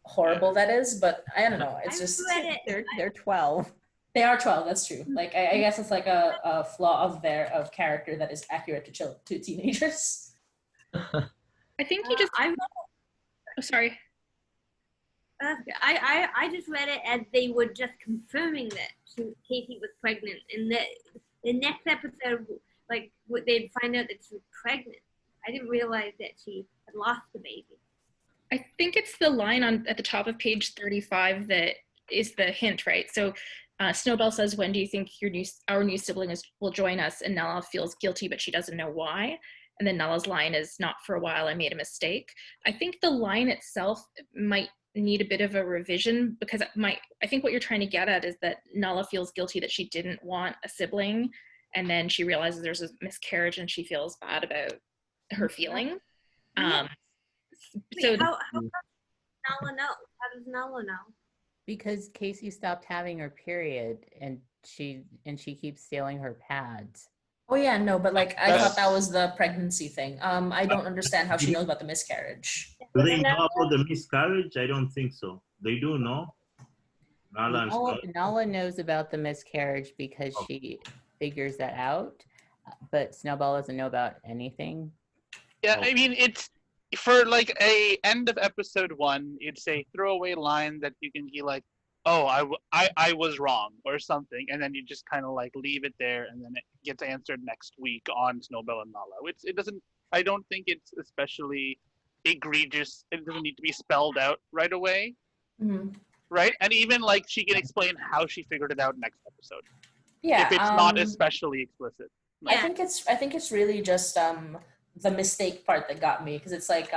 horrible that is. But I don't know. It's just they're 12. They are 12. That's true. Like I guess it's like a flaw of character that is accurate to teenagers. I think you just. Oh, sorry. I just read it as they were just confirming that Casey was pregnant, and that the next episode, like, they'd find out that she was pregnant. I didn't realize that she had lost the baby. I think it's the line at the top of page 35 that is the hint, right? So Snow Belle says, "When do you think our new sibling will join us?" And Nala feels guilty, but she doesn't know why. And then Nala's line is, "Not for a while, I made a mistake." I think the line itself might need a bit of a revision, because I think what you're trying to get at is that Nala feels guilty that she didn't want a sibling, and then she realizes there's a miscarriage and she feels bad about her feeling. Wait, how does Nala know? How does Nala know? Because Casey stopped having her period and she keeps stealing her pads. Oh yeah, no, but like I thought that was the pregnancy thing. I don't understand how she knows about the miscarriage. Do they know about the miscarriage? I don't think so. They do know. Nala and Snow. Nala knows about the miscarriage because she figures that out, but Snow Belle doesn't know about anything. Yeah, I mean, it's for like a end of episode 1. It's a throwaway line that you can be like, "Oh, I was wrong" or something, and then you just kind of like leave it there, and then it gets answered next week on Snow Belle and Nala. It doesn't. I don't think it's especially egregious. It doesn't need to be spelled out right away, right? And even like she can explain how she figured it out next episode. Yeah, if it's not especially explicit. I think it's really just the mistake part that got me, because it's like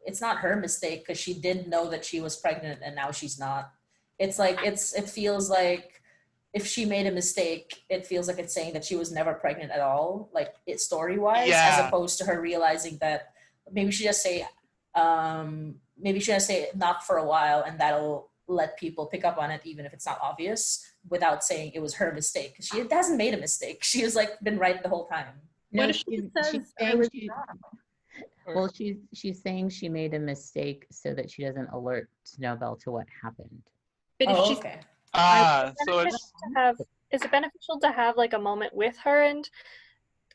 it's not her mistake, because she did know that she was pregnant and now she's not. It's like it feels like if she made a mistake, it feels like it's saying that she was never pregnant at all, like it's story-wise, as opposed to her realizing that maybe she just say not for a while, and that'll let people pick up on it even if it's not obvious, without saying it was her mistake, because she hasn't made a mistake. She has like been right the whole time. No, What if she's she saying well, she's saying she made a mistake so that she doesn't alert Snow Belle to what happened. But if she's, so it's is it beneficial to have like a moment with her and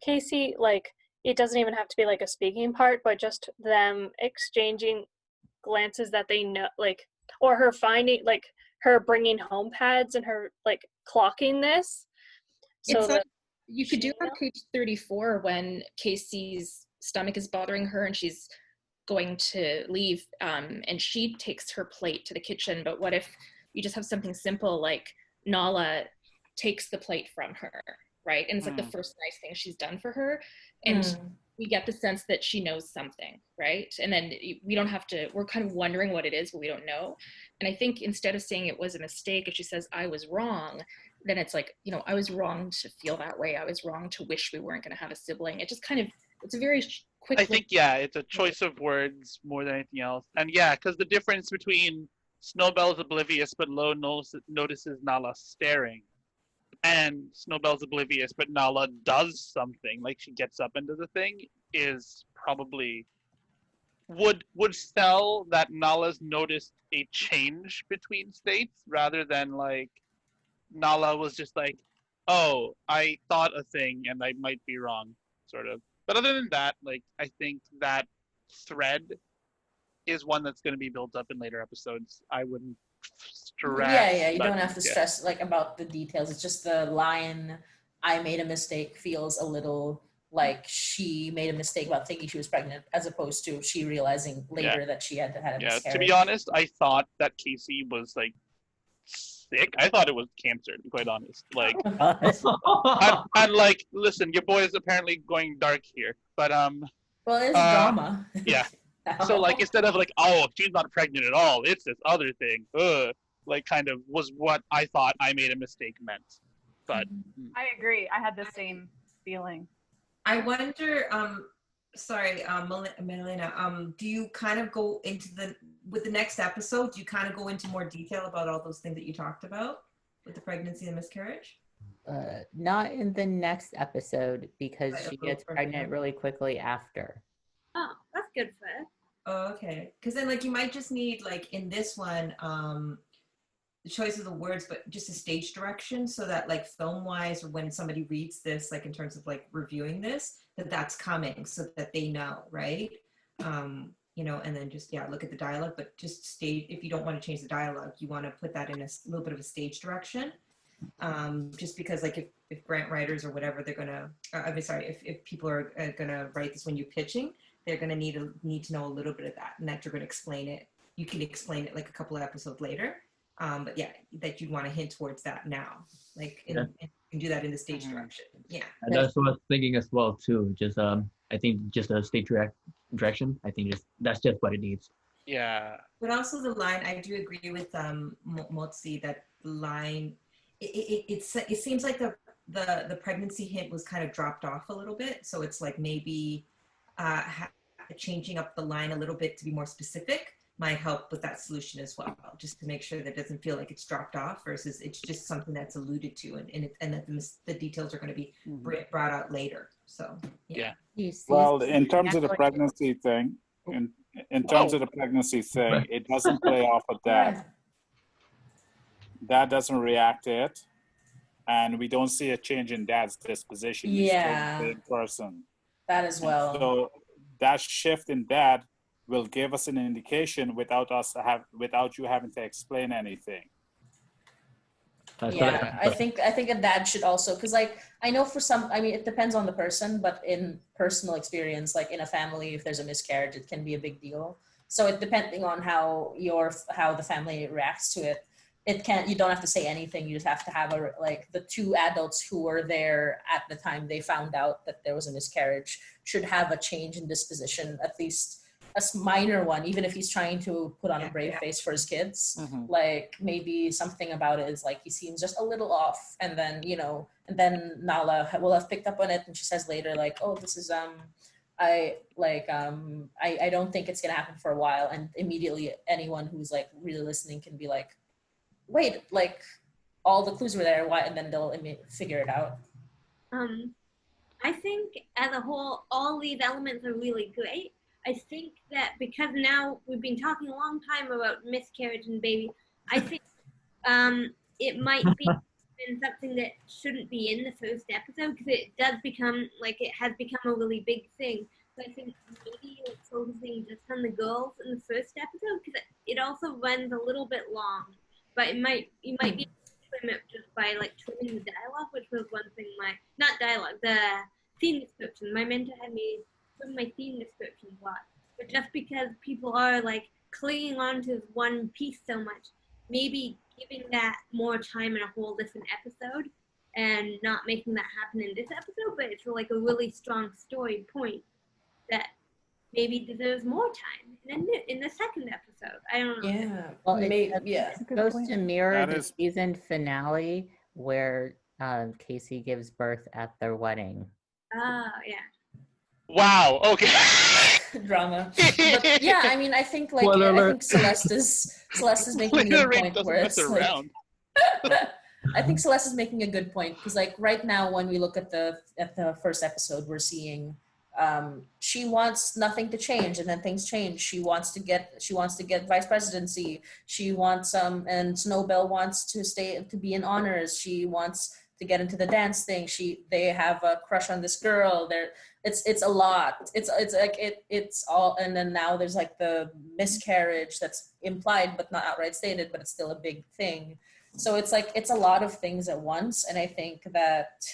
Casey? Like, it doesn't even have to be like a speaking part, but just them exchanging glances that they know, like, or her finding, like, her bringing home pads and her like clocking this. So It's that you could do on page 34 when Casey's stomach is bothering her and she's going to leave, and she takes her plate to the kitchen. But what if you just have something simple like Nala takes the plate from her, right? And it's like the first nice thing she's done for her. And we get the sense that she knows something, right? And then we don't have to, we're kind of wondering what it is, but we don't know. And I think instead of saying it was a mistake, if she says, "I was wrong," then it's like, you know, I was wrong to feel that way. I was wrong to wish we weren't going to have a sibling. It just kind of, it's a very quick. I think, it's a choice of words more than anything else. And because the difference between Snow Belle's oblivious but Lo notices Nala staring, and Snow Belle's oblivious, but Nala does something, like she gets up into the thing, is probably would sell that Nala's noticed a change between states rather than like Nala was just like, oh, I thought a thing and I might be wrong, sort of. But other than that, like I think that thread is one that's going to be built up in later episodes. I wouldn't stress. Yeah, you but, don't have to stress like about the details. It's just the line, I made a mistake, feels a little like she made a mistake about thinking she was pregnant, as opposed to she realizing later that she had a miscarriage. To be honest, I thought that Casey was like sick. I thought it was cancer, to be quite honest. Like, I'm like, listen, your boy is apparently going dark here, but well, it's drama. Yeah. So like, instead of like, oh, she's not pregnant at all, it's this other thing. Like, kind of was what I thought I made a mistake meant. But I agree. I had the same feeling. I wonder, sorry, Mahlena, do you kind of go into with the next episode, do you kind of go into more detail about all those things that you talked about with the pregnancy and miscarriage? Not in the next episode, because she gets pregnant really quickly after. Oh, that's good for her. Oh, okay. Because then, like, you might just need, like, in this one, the choice of the words, but just a stage direction, so that, like, film-wise, or when somebody reads this, like, in terms of, like, reviewing this, that's coming, so that they know, right? You know, and then just, look at the dialogue, but just stage, if you don't want to change the dialogue, you want to put that in a little bit of a stage direction. Just because, like, if grant writers or whatever, they're gonna, if people are gonna write this when you're pitching, they're gonna need to know a little bit of that, and that you're gonna explain it. You can explain it like a couple of episodes later, but yeah, that you'd want to hint towards that now, like, and you can do that in the stage direction. Yeah, and that's what I was thinking as well too. Just I think just a stage direction. I think that's just what it needs. Yeah. But also the line, I do agree with Motsi that the line. It seems like the pregnancy hint was kind of dropped off a little bit, so it's like maybe changing up the line a little bit to be more specific might help with that solution as well, just to make sure that it doesn't feel like it's dropped off versus it's just something that's alluded to, and that the details are going to be brought out later. So yeah. Well, in terms of the pregnancy thing, in terms of the pregnancy thing, it doesn't play off of that. Dad doesn't react to it, and we don't see a change in Dad's disposition. He's still the same person. That as well. So that shift in Dad will give us an indication without you having to explain anything. Yeah, I think a dad should also, because like I know for some, I mean it depends on the person, but in personal experience, like in a family, if there's a miscarriage, it can be a big deal. So it depending on how the family reacts to it, you don't have to say anything. You just have to have the two adults who were there at the time they found out that there was a miscarriage should have a change in disposition, at least a minor one, even if he's trying to put on a brave face for his kids. Like maybe something about it is like he seems just a little off, and then Nala will have picked up on it, and she says later like, oh, this is I don't think it's gonna happen for a while, and immediately anyone who's like really listening can be like, wait, like all the clues were there, why? And then they'll figure it out. I think as a whole, all these elements are really great. I think that because now we've been talking a long time about miscarriage and baby, I think it might be something that shouldn't be in the first episode, because it does become, like, it has become a really big thing. So I think maybe like focusing just on the girls in the first episode, because it also runs a little bit long. But you might be able to trim it just by like trimming the dialogue, which was one thing not dialogue, the theme description. My mentor had me trim my theme description a lot. But just because people are like clinging on to one piece so much, maybe giving that more time in a whole different episode and not making that happen in this episode, but it's like a really strong story point that maybe deserves more time in the second episode. I don't know. Yeah. Well, it's supposed to mirror the season finale where Casey gives birth at their wedding. Oh, yeah. Wow. Okay. Drama. But yeah, I mean, I think like I think Celeste is making a good point where it's like, I think Celeste is making a good point because, like, right now when we look at the first episode, we're seeing she wants nothing to change, and then things change. She wants to get vice presidency. She wants and Snow Belle wants to be in honors. She wants to get into the dance thing. They have a crush on this girl. It's a lot. It's all, and then now there's like the miscarriage that's implied but not outright stated, but it's still a big thing. So it's like it's a lot of things at once, and I think that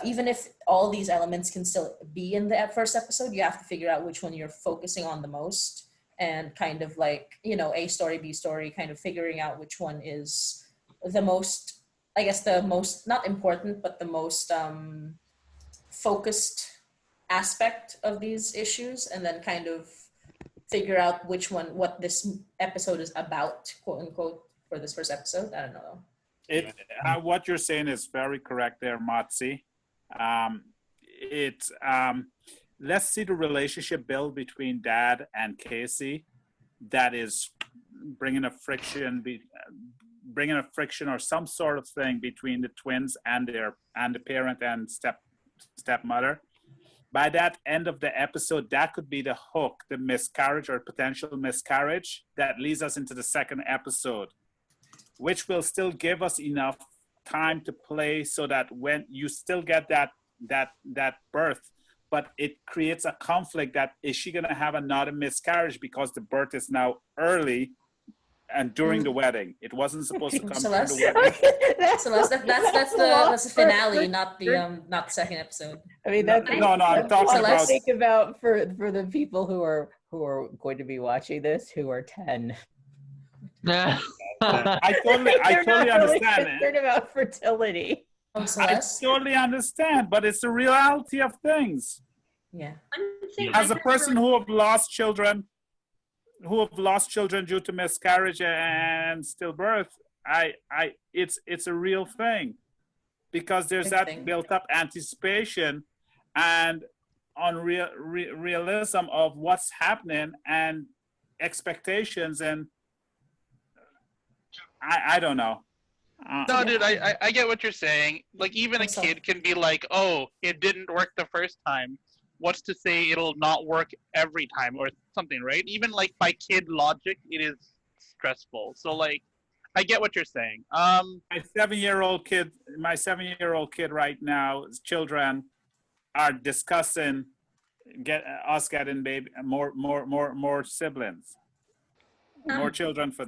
even if all these elements can still be in the first episode, you have to figure out which one you're focusing on the most, and kind of like, A story, B story, kind of figuring out which one is the most, I guess the most, not important, but the most focused aspect of these issues, and then kind of figure out what this episode is about, quote unquote, for this first episode. I don't know. What you're saying is very correct there, Matsi. Let's see the relationship build between Dad and Casey. That is bringing a friction or some sort of thing between the twins and the parent and stepmother. By that end of the episode, that could be the hook, the miscarriage or potential miscarriage that leads us into the second episode, which will still give us enough time to play so that when you still get that birth, but it creates a conflict that is she going to have another miscarriage because the birth is now early and during the wedding. It wasn't supposed to come during the wedding. Celeste, that's the finale, not the second episode. I mean, no, I'm talking about. Think about for the people who are going to be watching this who are 10. I totally understand. Concerned about fertility. I totally understand, but it's the reality of things. Yeah. As a person who have lost children due to miscarriage and stillbirth, it's a real thing, because there's that built up anticipation and realism of what's happening and expectations, and I don't know. No, dude, I get what you're saying. Like, even a kid can be like, oh, it didn't work the first time. What's to say it'll not work every time or something, right? Even like by kid logic, it is stressful. So like, I get what you're saying. My 7-year-old kid right now, children are discussing getting baby more siblings. More children for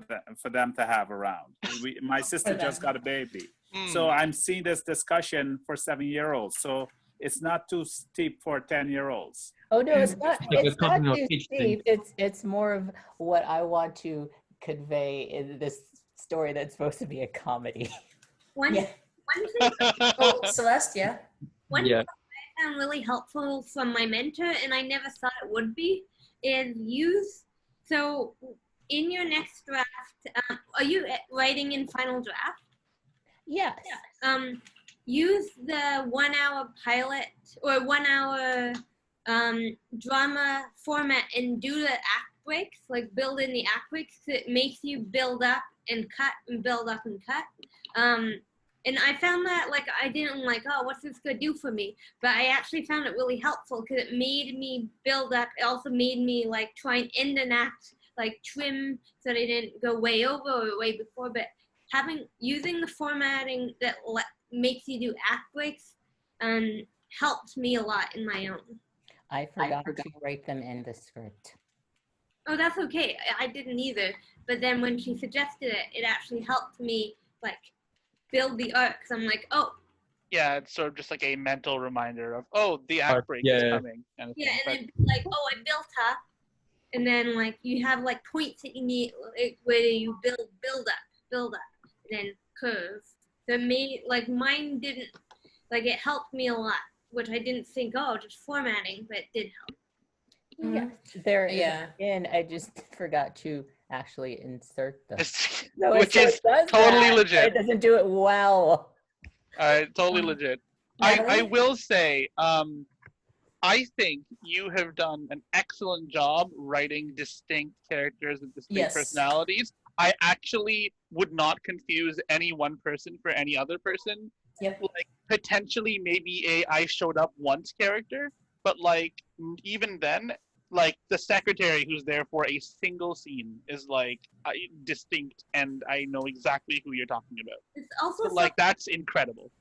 them to have around. My sister just got a baby. So I'm seeing this discussion for 7-year-olds. So it's not too steep for 10-year-olds. Oh no, it's not. It's not too steep. It's more of what I want to convey in this story that's supposed to be a comedy. One thing. Oh, Celeste, yeah. One thing I found really helpful from my mentor, and I never thought it would be, is so in your next draft, are you writing in final draft? Yes. Use the 1 hour pilot or 1 hour drama format and do the act breaks, like build in the act breaks. It makes you build up and cut and build up and cut. And I found that, like, I didn't like, oh, what's this gonna do for me? But I actually found it really helpful because it made me build up. It also made me like try and end an act, like trim so that I didn't go way over or way before. But using the formatting that makes you do act breaks helped me a lot in my own. I forgot to write them in the script. Oh, that's okay. I didn't either. But then when she suggested it, it actually helped me like build the arc. So I'm like, oh. Yeah, it's sort of just like a mental reminder of, oh, the act break is coming. And then like, oh, I built up. And then like you have like points that you need where you build up, and then curve. So mine didn't, like, it helped me a lot, which I didn't think, oh, just formatting, but it did help. Yeah. And I just forgot to actually insert them. Which is totally legit. It doesn't do it well. Totally legit. I will say, I think you have done an excellent job writing distinct characters with distinct personalities. I actually would not confuse any one person for any other person. Yep. Like potentially maybe I showed up once character, but like even then, like the secretary who's there for a single scene is like distinct, and I know exactly who you're talking about. It's also So, like that's incredible.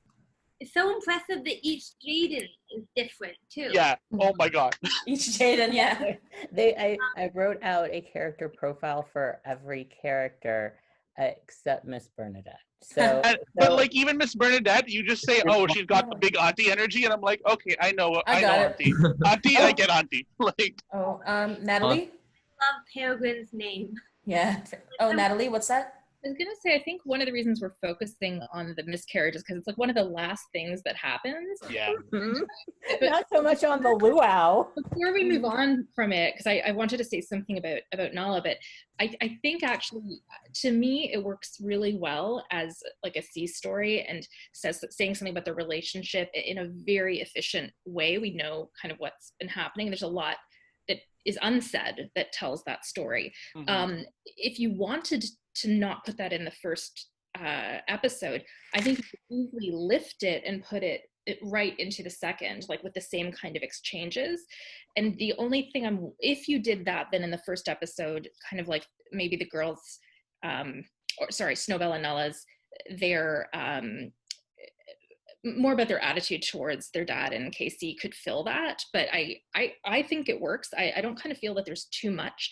It's so impressive that each Jaden is different too. Yeah. Oh my god. Each Jaden, yeah. I wrote out a character profile for every character except Miss Bernadette. So, but like even Miss Bernadette, you just say, "Oh, she's got the big auntie energy," and I'm like, "Okay, I know I know got auntie. Auntie, I get auntie." Like. Oh, Natalie? Love Peregrine's name. Yeah. Oh, Natalie, what's that? I was gonna say, I think one of the reasons we're focusing on the miscarriage is because it's like one of the last things that happens. Yeah. Not so much on the luau. Before we move on from it, because I wanted to say something about Nala, but I think actually, to me, it works really well as like a C story and saying something about the relationship in a very efficient way. We know kind of what's been happening. There's a lot that is unsaid that tells that story. Mm-hmm. If you wanted to not put that in the first episode, I think you could easily lift it and put it right into the second, like with the same kind of exchanges. And the only thing if you did that, then in the first episode, kind of like maybe the girls, Snow Belle and Nala's, their more about their attitude towards their dad and Casey could fill that. But I think it works. I don't kind of feel that there's too much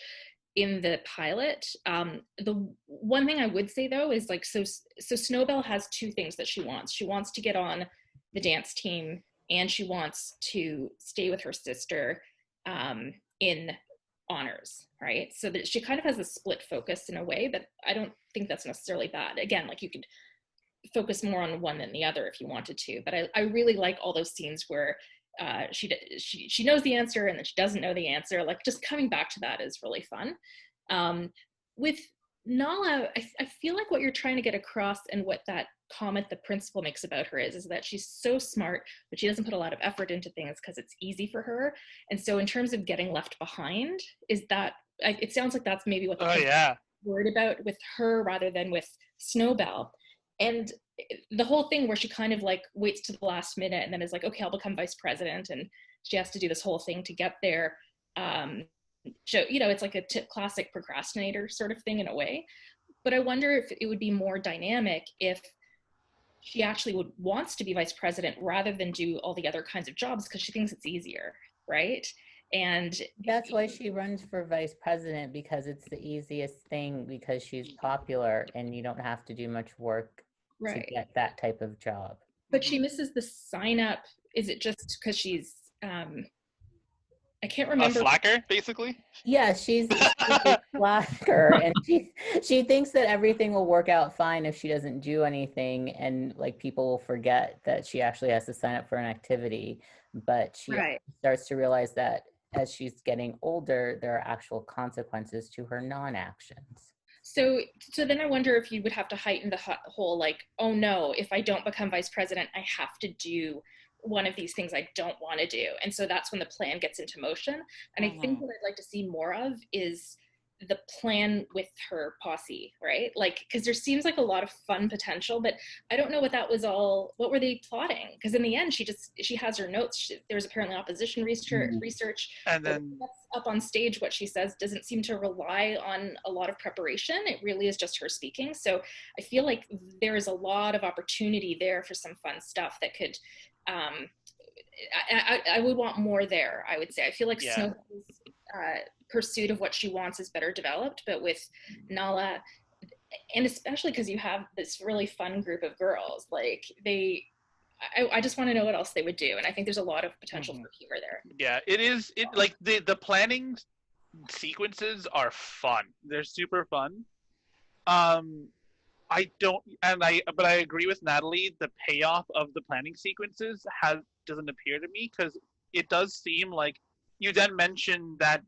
in the pilot. The one thing I would say though is like, so Snow Belle has two things that she wants. She wants to get on the dance team, and she wants to stay with her sister in honors, right? So that she kind of has a split focus in a way, but I don't think that's necessarily bad. Again, like you could focus more on one than the other if you wanted to, but I really like all those scenes where she knows the answer and then she doesn't know the answer. Like just coming back to that is really fun. With Nala, I feel like what you're trying to get across and what that comment the principal makes about her is that she's so smart, but she doesn't put a lot of effort into things because it's easy for her. And so in terms of getting left behind, it sounds like that's maybe what the worried about with her rather than with Snow Belle. And the whole thing where she kind of like waits to the last minute and then is like, okay, I'll become vice president. And she has to do this whole thing to get there. So, it's like a classic procrastinator sort of thing in a way. But I wonder if it would be more dynamic if she actually wants to be vice president rather than do all the other kinds of jobs because she thinks it's easier, right? And that's why she runs for vice president, because it's the easiest thing, because she's popular and you don't have to do much work to get that type of job. But she misses the sign up. Is it just because she's I can't remember. A slacker, basically? Yeah, she's a slacker, and she thinks that everything will work out fine if she doesn't do anything, and like people will forget that she actually has to sign up for an activity. But she starts to realize that as she's getting older, there are actual consequences to her non-actions. So then I wonder if you would have to heighten the whole like, oh no, if I don't become vice president, I have to do one of these things I don't want to do. And so that's when the plan gets into motion. And I think what I'd like to see more of is the plan with her posse, right? Like, because there seems like a lot of fun potential, but I don't know what that was all, what were they plotting? Because in the end, she has her notes. There's apparently opposition research. And then up on stage, what she says doesn't seem to rely on a lot of preparation. It really is just her speaking. So I feel like there is a lot of opportunity there for some fun stuff that could, I would want more there, I would say. I feel like Snow's pursuit of what she wants is better developed, but with Nala, and especially because you have this really fun group of girls, like I just want to know what else they would do, and I think there's a lot of potential for humor there. Yeah, like the planning sequences are fun. They're super fun. But I agree with Natalie. The payoff of the planning sequences doesn't appear to me, because it does seem like you then mentioned that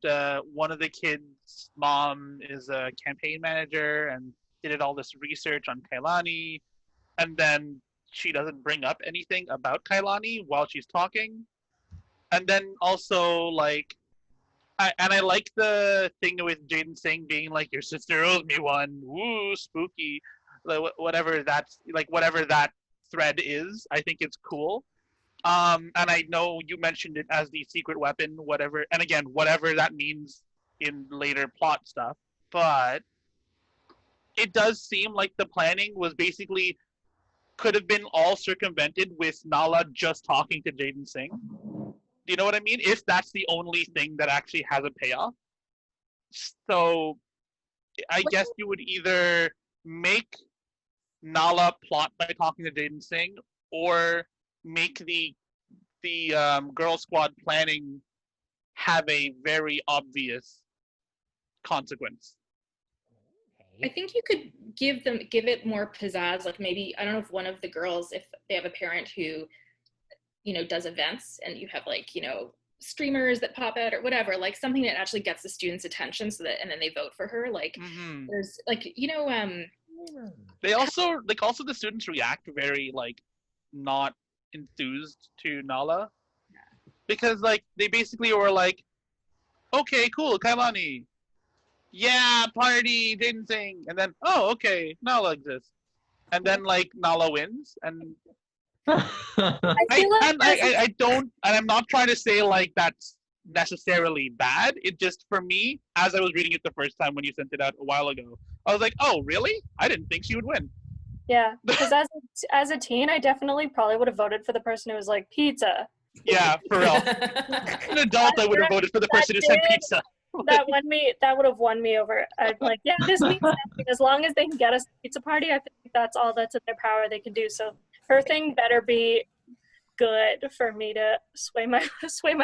one of the kids' mom is a campaign manager and did all this research on Kailani, and then she doesn't bring up anything about Kailani while she's talking. And then also, like, I like the thing with Jaden Singh being like, your sister owes me one. Woo, spooky. Like, whatever that thread is, I think it's cool. And I know you mentioned it as the secret weapon, whatever. And again, whatever that means in later plot stuff. But it does seem like the planning was basically could have been all circumvented with Nala just talking to Jaden Singh. Do you know what I mean? If that's the only thing that actually has a payoff. So I guess you would either make Nala plot by talking to Jaden Singh, or make the girl squad planning have a very obvious consequence. I think you could give it more pizzazz. Like maybe, I don't know if one of the girls, if they have a parent who, you know, does events and you have like, you know, streamers that pop out or whatever, like something that actually gets the students' attention so that, and then they vote for her. Like there's like, you know, they also the students react very like not enthused to Nala, because like they basically were like, okay, cool, Kailani, yeah, party, Jaden Singh, and then oh, okay, Nala exists, and then like Nala wins, and I don't, and I'm not trying to say like that's necessarily bad. It just, for me, as I was reading it the first time when you sent it out a while ago, I was like, oh really? I didn't think she would win. Yeah, because as a teen, I definitely probably would have voted for the person who was like pizza. Yeah, for real. An adult, I would have voted for the person who said pizza. That would have won me over. I'd be like, yeah, this means nothing. As long as they can get us a pizza party, I think that's all that's in their power they can do. So her thing better be good for me to sway my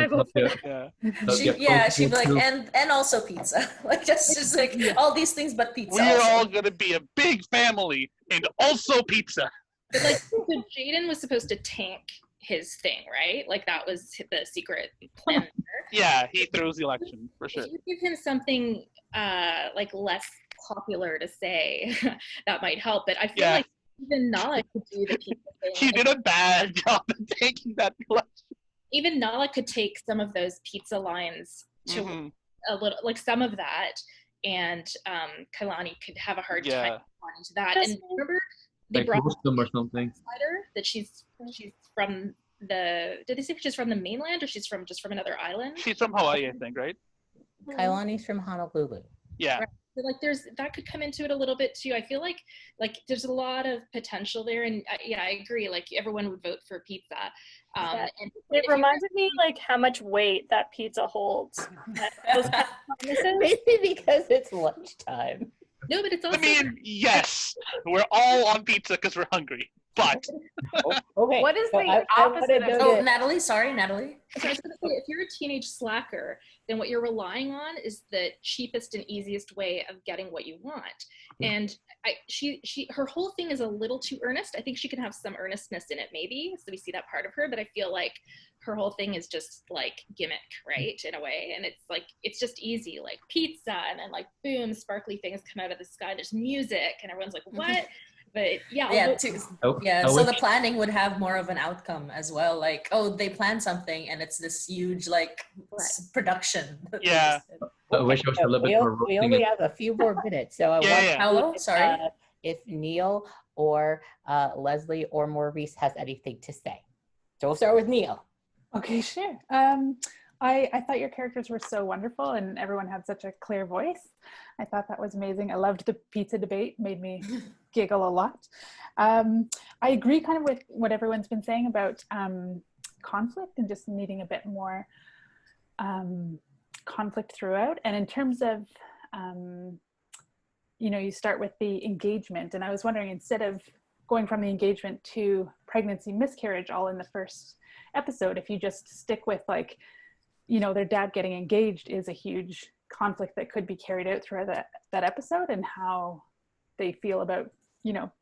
vote for that. She'd be like, and also pizza. Like just like all these things but pizza. We're all gonna be a big family and also pizza. But like, so Jaden was supposed to tank his thing, right? Like that was the secret plan. Yeah, he throws the election for sure. If you give him something like less popular to say, that might help. But I feel like even Nala could do the pizza thing. He did a bad job of taking that election. Even Nala could take some of those pizza lines to a little, like some of that, and Kailani could have a hard time responding to that. And remember, they like brought them or something. That she's from the. Did they say she's from the mainland or she's just from another island? She's from Hawaii, I think, right? Kailani's from Honolulu. Yeah. Right. So like that could come into it a little bit too. I feel like there's a lot of potential there, and I agree. Like everyone would vote for pizza. And it reminded me like how much weight that pizza holds. Maybe because it's lunchtime. No, but it's also. I mean, yes, we're all on pizza because we're hungry. But okay, what is the opposite of? Oh, Natalie, sorry, Natalie. So I was going to say, if you're a teenage slacker, then what you're relying on is the cheapest and easiest way of getting what you want. And her whole thing is a little too earnest. I think she can have some earnestness in it, maybe, so we see that part of her. But I feel like her whole thing is just like gimmick, right, in a way. And it's like it's just easy, like pizza, and then like boom, sparkly things come out of the sky. There's music, and everyone's like, what? But so the planning would have more of an outcome as well. Like, oh, they plan something and it's this huge like production. Yeah. I wish I was a little bit more. We only have a few more minutes, so I want if Neil or Leslie or Maurice has anything to say. So we'll start with Neil. Okay, sure. I thought your characters were so wonderful and everyone had such a clear voice. I thought that was amazing. I loved the pizza debate, made me giggle a lot. I agree kind of with what everyone's been saying about conflict and just needing a bit more conflict throughout. And in terms of, you start with the engagement, and I was wondering, instead of going from the engagement to pregnancy, miscarriage all in the first episode, if you just stick with like, their dad getting engaged is a huge conflict that could be carried out throughout that episode, and how they feel about,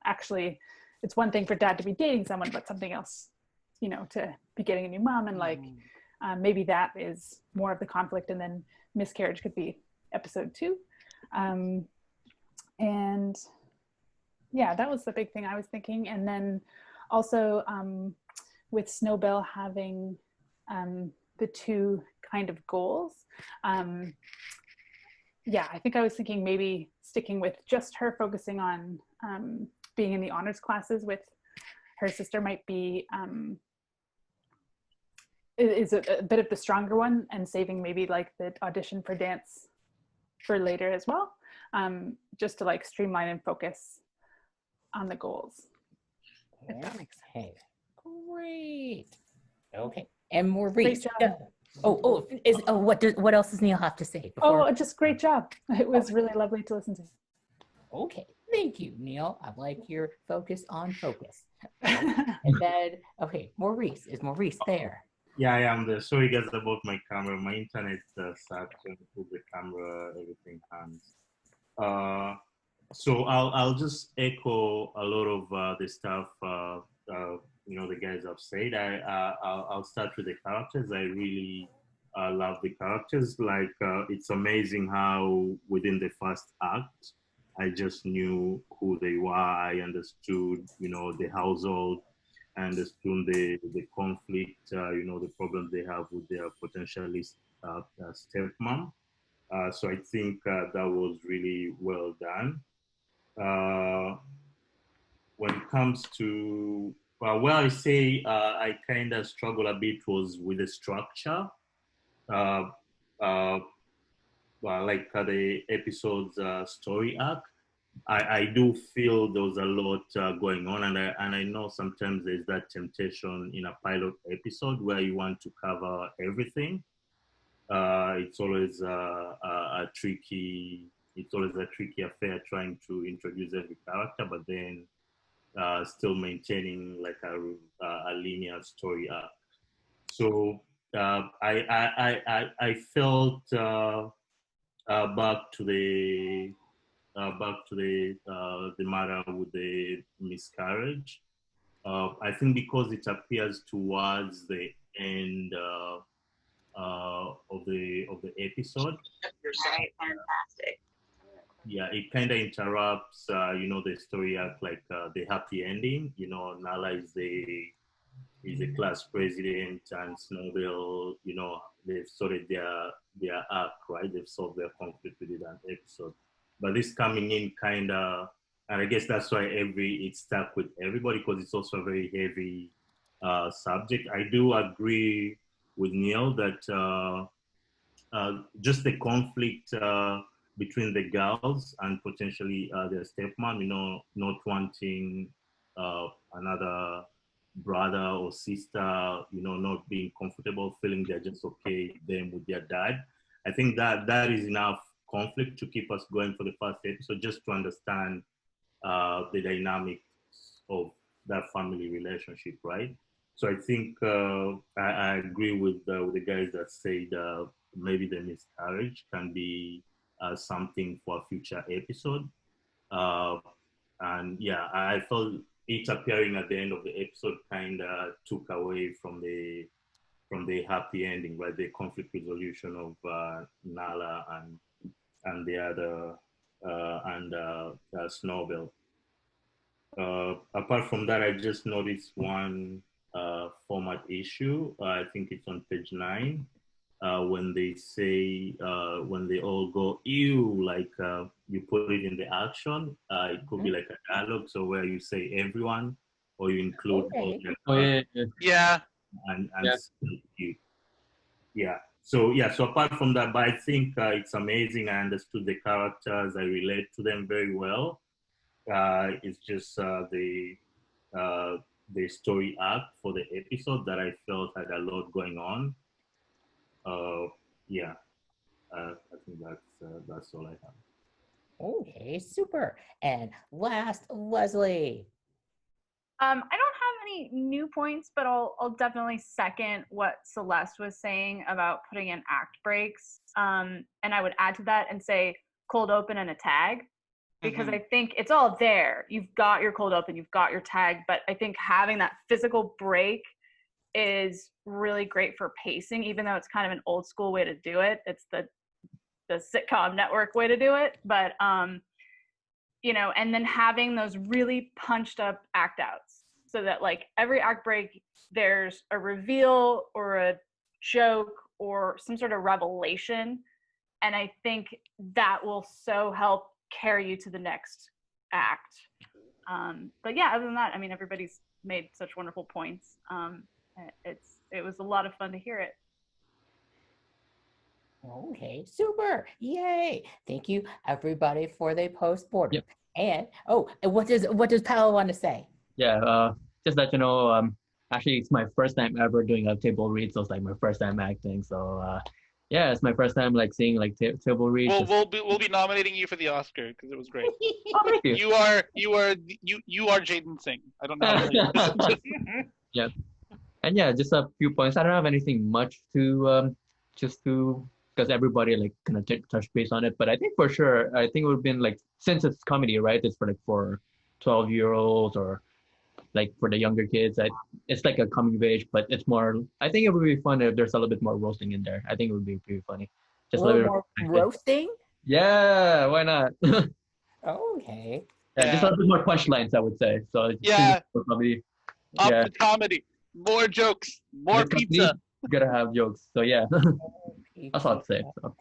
actually it's one thing for dad to be dating someone, but something else, to be getting a new mom, and like maybe that is more of the conflict, and then miscarriage could be episode 2. And yeah, that was the big thing I was thinking. And then also with Snow Belle having the 2 kind of goals. Yeah, I think I was thinking maybe sticking with just her focusing on being in the honors classes with her sister might be is a bit of the stronger one, and saving maybe like the audition for dance for later as well, just to like streamline and focus on the goals. If that makes sense. Great. Okay. And Maurice. What else does Neil have to say? Oh, just great job. It was really lovely to listen to. Okay. Thank you, Neil. I like your focus on focus. And then, okay, Maurice. Is Maurice there? Yeah, I am there. Sorry guys about my camera. My internet sucks and put the camera, everything hangs. So I'll just echo a lot of the stuff the guys have said. I'll start with the characters. I really love the characters. Like it's amazing how within the first act, I just knew who they were. I understood, the household. I understood the conflict, the problems they have with their potentially stepmom. So I think that was really well done. When it comes to where I say I kind of struggle a bit was with the structure. Like the episode's story arc. I do feel there was a lot going on, and I know sometimes there's that temptation in a pilot episode where you want to cover everything. It's always a tricky affair trying to introduce every character, but then still maintaining like a linear story arc. So I felt back to the matter with the miscarriage. I think because it appears towards the end of the episode. You're saying fantastic. Yeah, it kind of interrupts, the story arc, like the happy ending. Nala is a class president, and Snow Belle, they've sorted their arc, right? They've solved their conflict within that episode. But this coming in kind of, and I guess that's why it stuck with everybody, because it's also a very heavy subject. I do agree with Neil that just the conflict between the girls and potentially their stepmom, not wanting another brother or sister, not being comfortable, feeling they're just okay them with their dad. I think that is enough conflict to keep us going for the first episode, just to understand the dynamics of that family relationship, right? So I think I agree with the guys that said maybe the miscarriage can be something for a future episode. And yeah, I felt it appearing at the end of the episode kind of took away from the happy ending, right? The conflict resolution of Nala and the other Snow Belle. Apart from that, I just noticed one format issue. I think it's on page 9 when they say, when they all go, ew, like you put it in the action. It could be like a dialogue, so where you say everyone or you include all the Yeah. And you. Yeah. So apart from that, but I think it's amazing. I understood the characters. I relate to them very well. It's just the story arc for the episode that I felt had a lot going on. I think that's all I have. Okay, super. And last, Leslie. I don't have any new points, but I'll definitely second what Celeste was saying about putting in act breaks. And I would add to that and say cold open and a tag, because I think it's all there. You've got your cold open, you've got your tag, but I think having that physical break is really great for pacing, even though it's kind of an old school way to do it. It's the sitcom network way to do it. But and then having those really punched up act outs, so that like every act break there's a reveal or a joke or some sort of revelation. And I think that will so help carry you to the next act. But yeah, other than that, I mean, everybody's made such wonderful points. It was a lot of fun to hear it. Okay, super. Yay. Thank you everybody for the post-mortem. Yep. And what does Paolo want to say? Yeah, just let you know, actually it's my first time ever doing a table read, so it's like my first time acting. So yeah, it's my first time like seeing like table read. We'll be nominating you for the Oscar because it was great. Thank you. You are Jaden Singh. I don't know. Yeah, and yeah, just a few points. I don't have anything much to because everybody like kind of touch base on it. But I think for sure, I think it would have been like, since it's comedy, right? It's for like for 12-year-olds or like for the younger kids. It's like a coming of age, but it's more. I think it would be fun if there's a little bit more roasting in there. I think it would be pretty funny. Just a little more roasting. Yeah, why not? Okay. Yeah, just a little bit more punchlines, I would say. So yeah, probably. Up the comedy, more jokes, more pizza. You gotta have jokes. So yeah, that's all I'd say. So.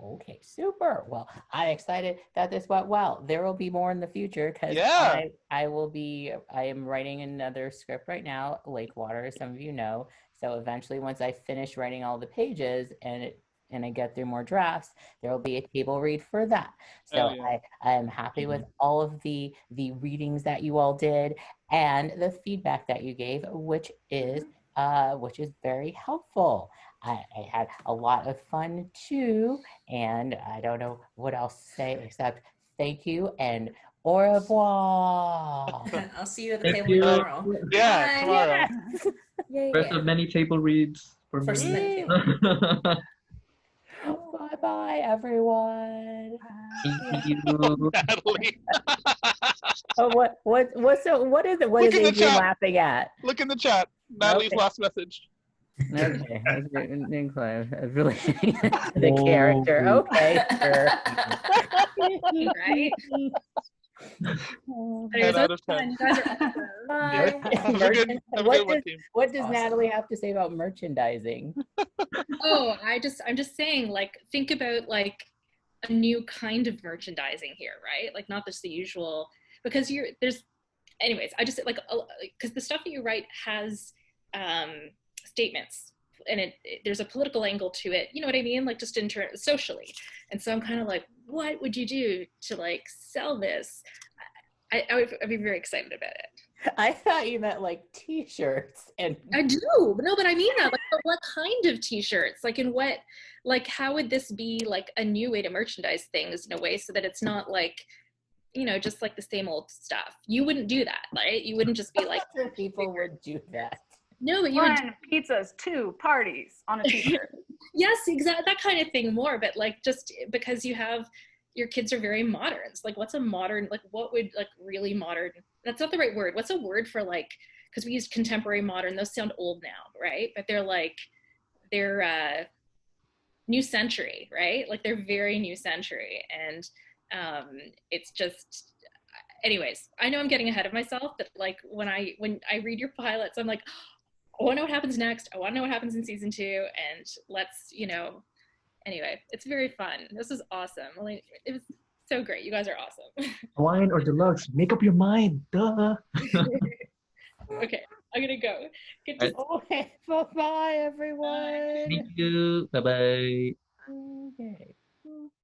Okay, super. Well, I'm excited that this went well. There will be more in the future because I am writing another script right now, Lakewater, as some of you know. So eventually, once I finish writing all the pages and I get through more drafts, there will be a table read for that. So I am happy with all of the readings that you all did and the feedback that you gave, which is very helpful. I had a lot of fun too, and I don't know what else to say except thank you and au revoir. I'll see you at the table tomorrow. Yeah, tomorrow. First of many table reads for me. Bye-bye, everyone. Thank you. Natalie. What is Adrian laughing at? Look in the chat. Natalie's last message. Okay, I was really the character. Okay, sure. Right? Anyways, that was fun. You guys are awesome. What does Natalie have to say about merchandising? Oh, I'm just saying, like, think about like a new kind of merchandising here, right? Like not just the usual, because anyways, I just like, because the stuff that you write has statements and there's a political angle to it, you know what I mean, like just socially. And so I'm kind of like, what would you do to like sell this? I'd be very excited about it. I thought you meant like t-shirts. And I do, no, but I mean that, like, what kind of t-shirts, like in what, like how would this be like a new way to merchandise things in a way so that it's not like, you know, just like the same old stuff. You wouldn't do that, right? You wouldn't just be like people would do that. No, but you would pizzas, 2 parties on a t-shirt. Yes, exactly, that kind of thing more, but like just because your kids are very modern. So like what's a modern, like what would like really modern, that's not the right word. What's a word for like, because we use contemporary modern, those sound old now, right? But they're new century, right? Like they're very new century. And it's just, anyways, I know I'm getting ahead of myself, but like when I read your pilots, I'm like, I want to know what happens next. I want to know what happens in season 2, and let's, you know, anyway, it's very fun. This is awesome. It was so great. You guys are awesome. Wine or deluxe? Make up your mind. Duh. Okay, I'm gonna go. Okay, bye-bye, everyone. Thank you. Bye-bye. Okay.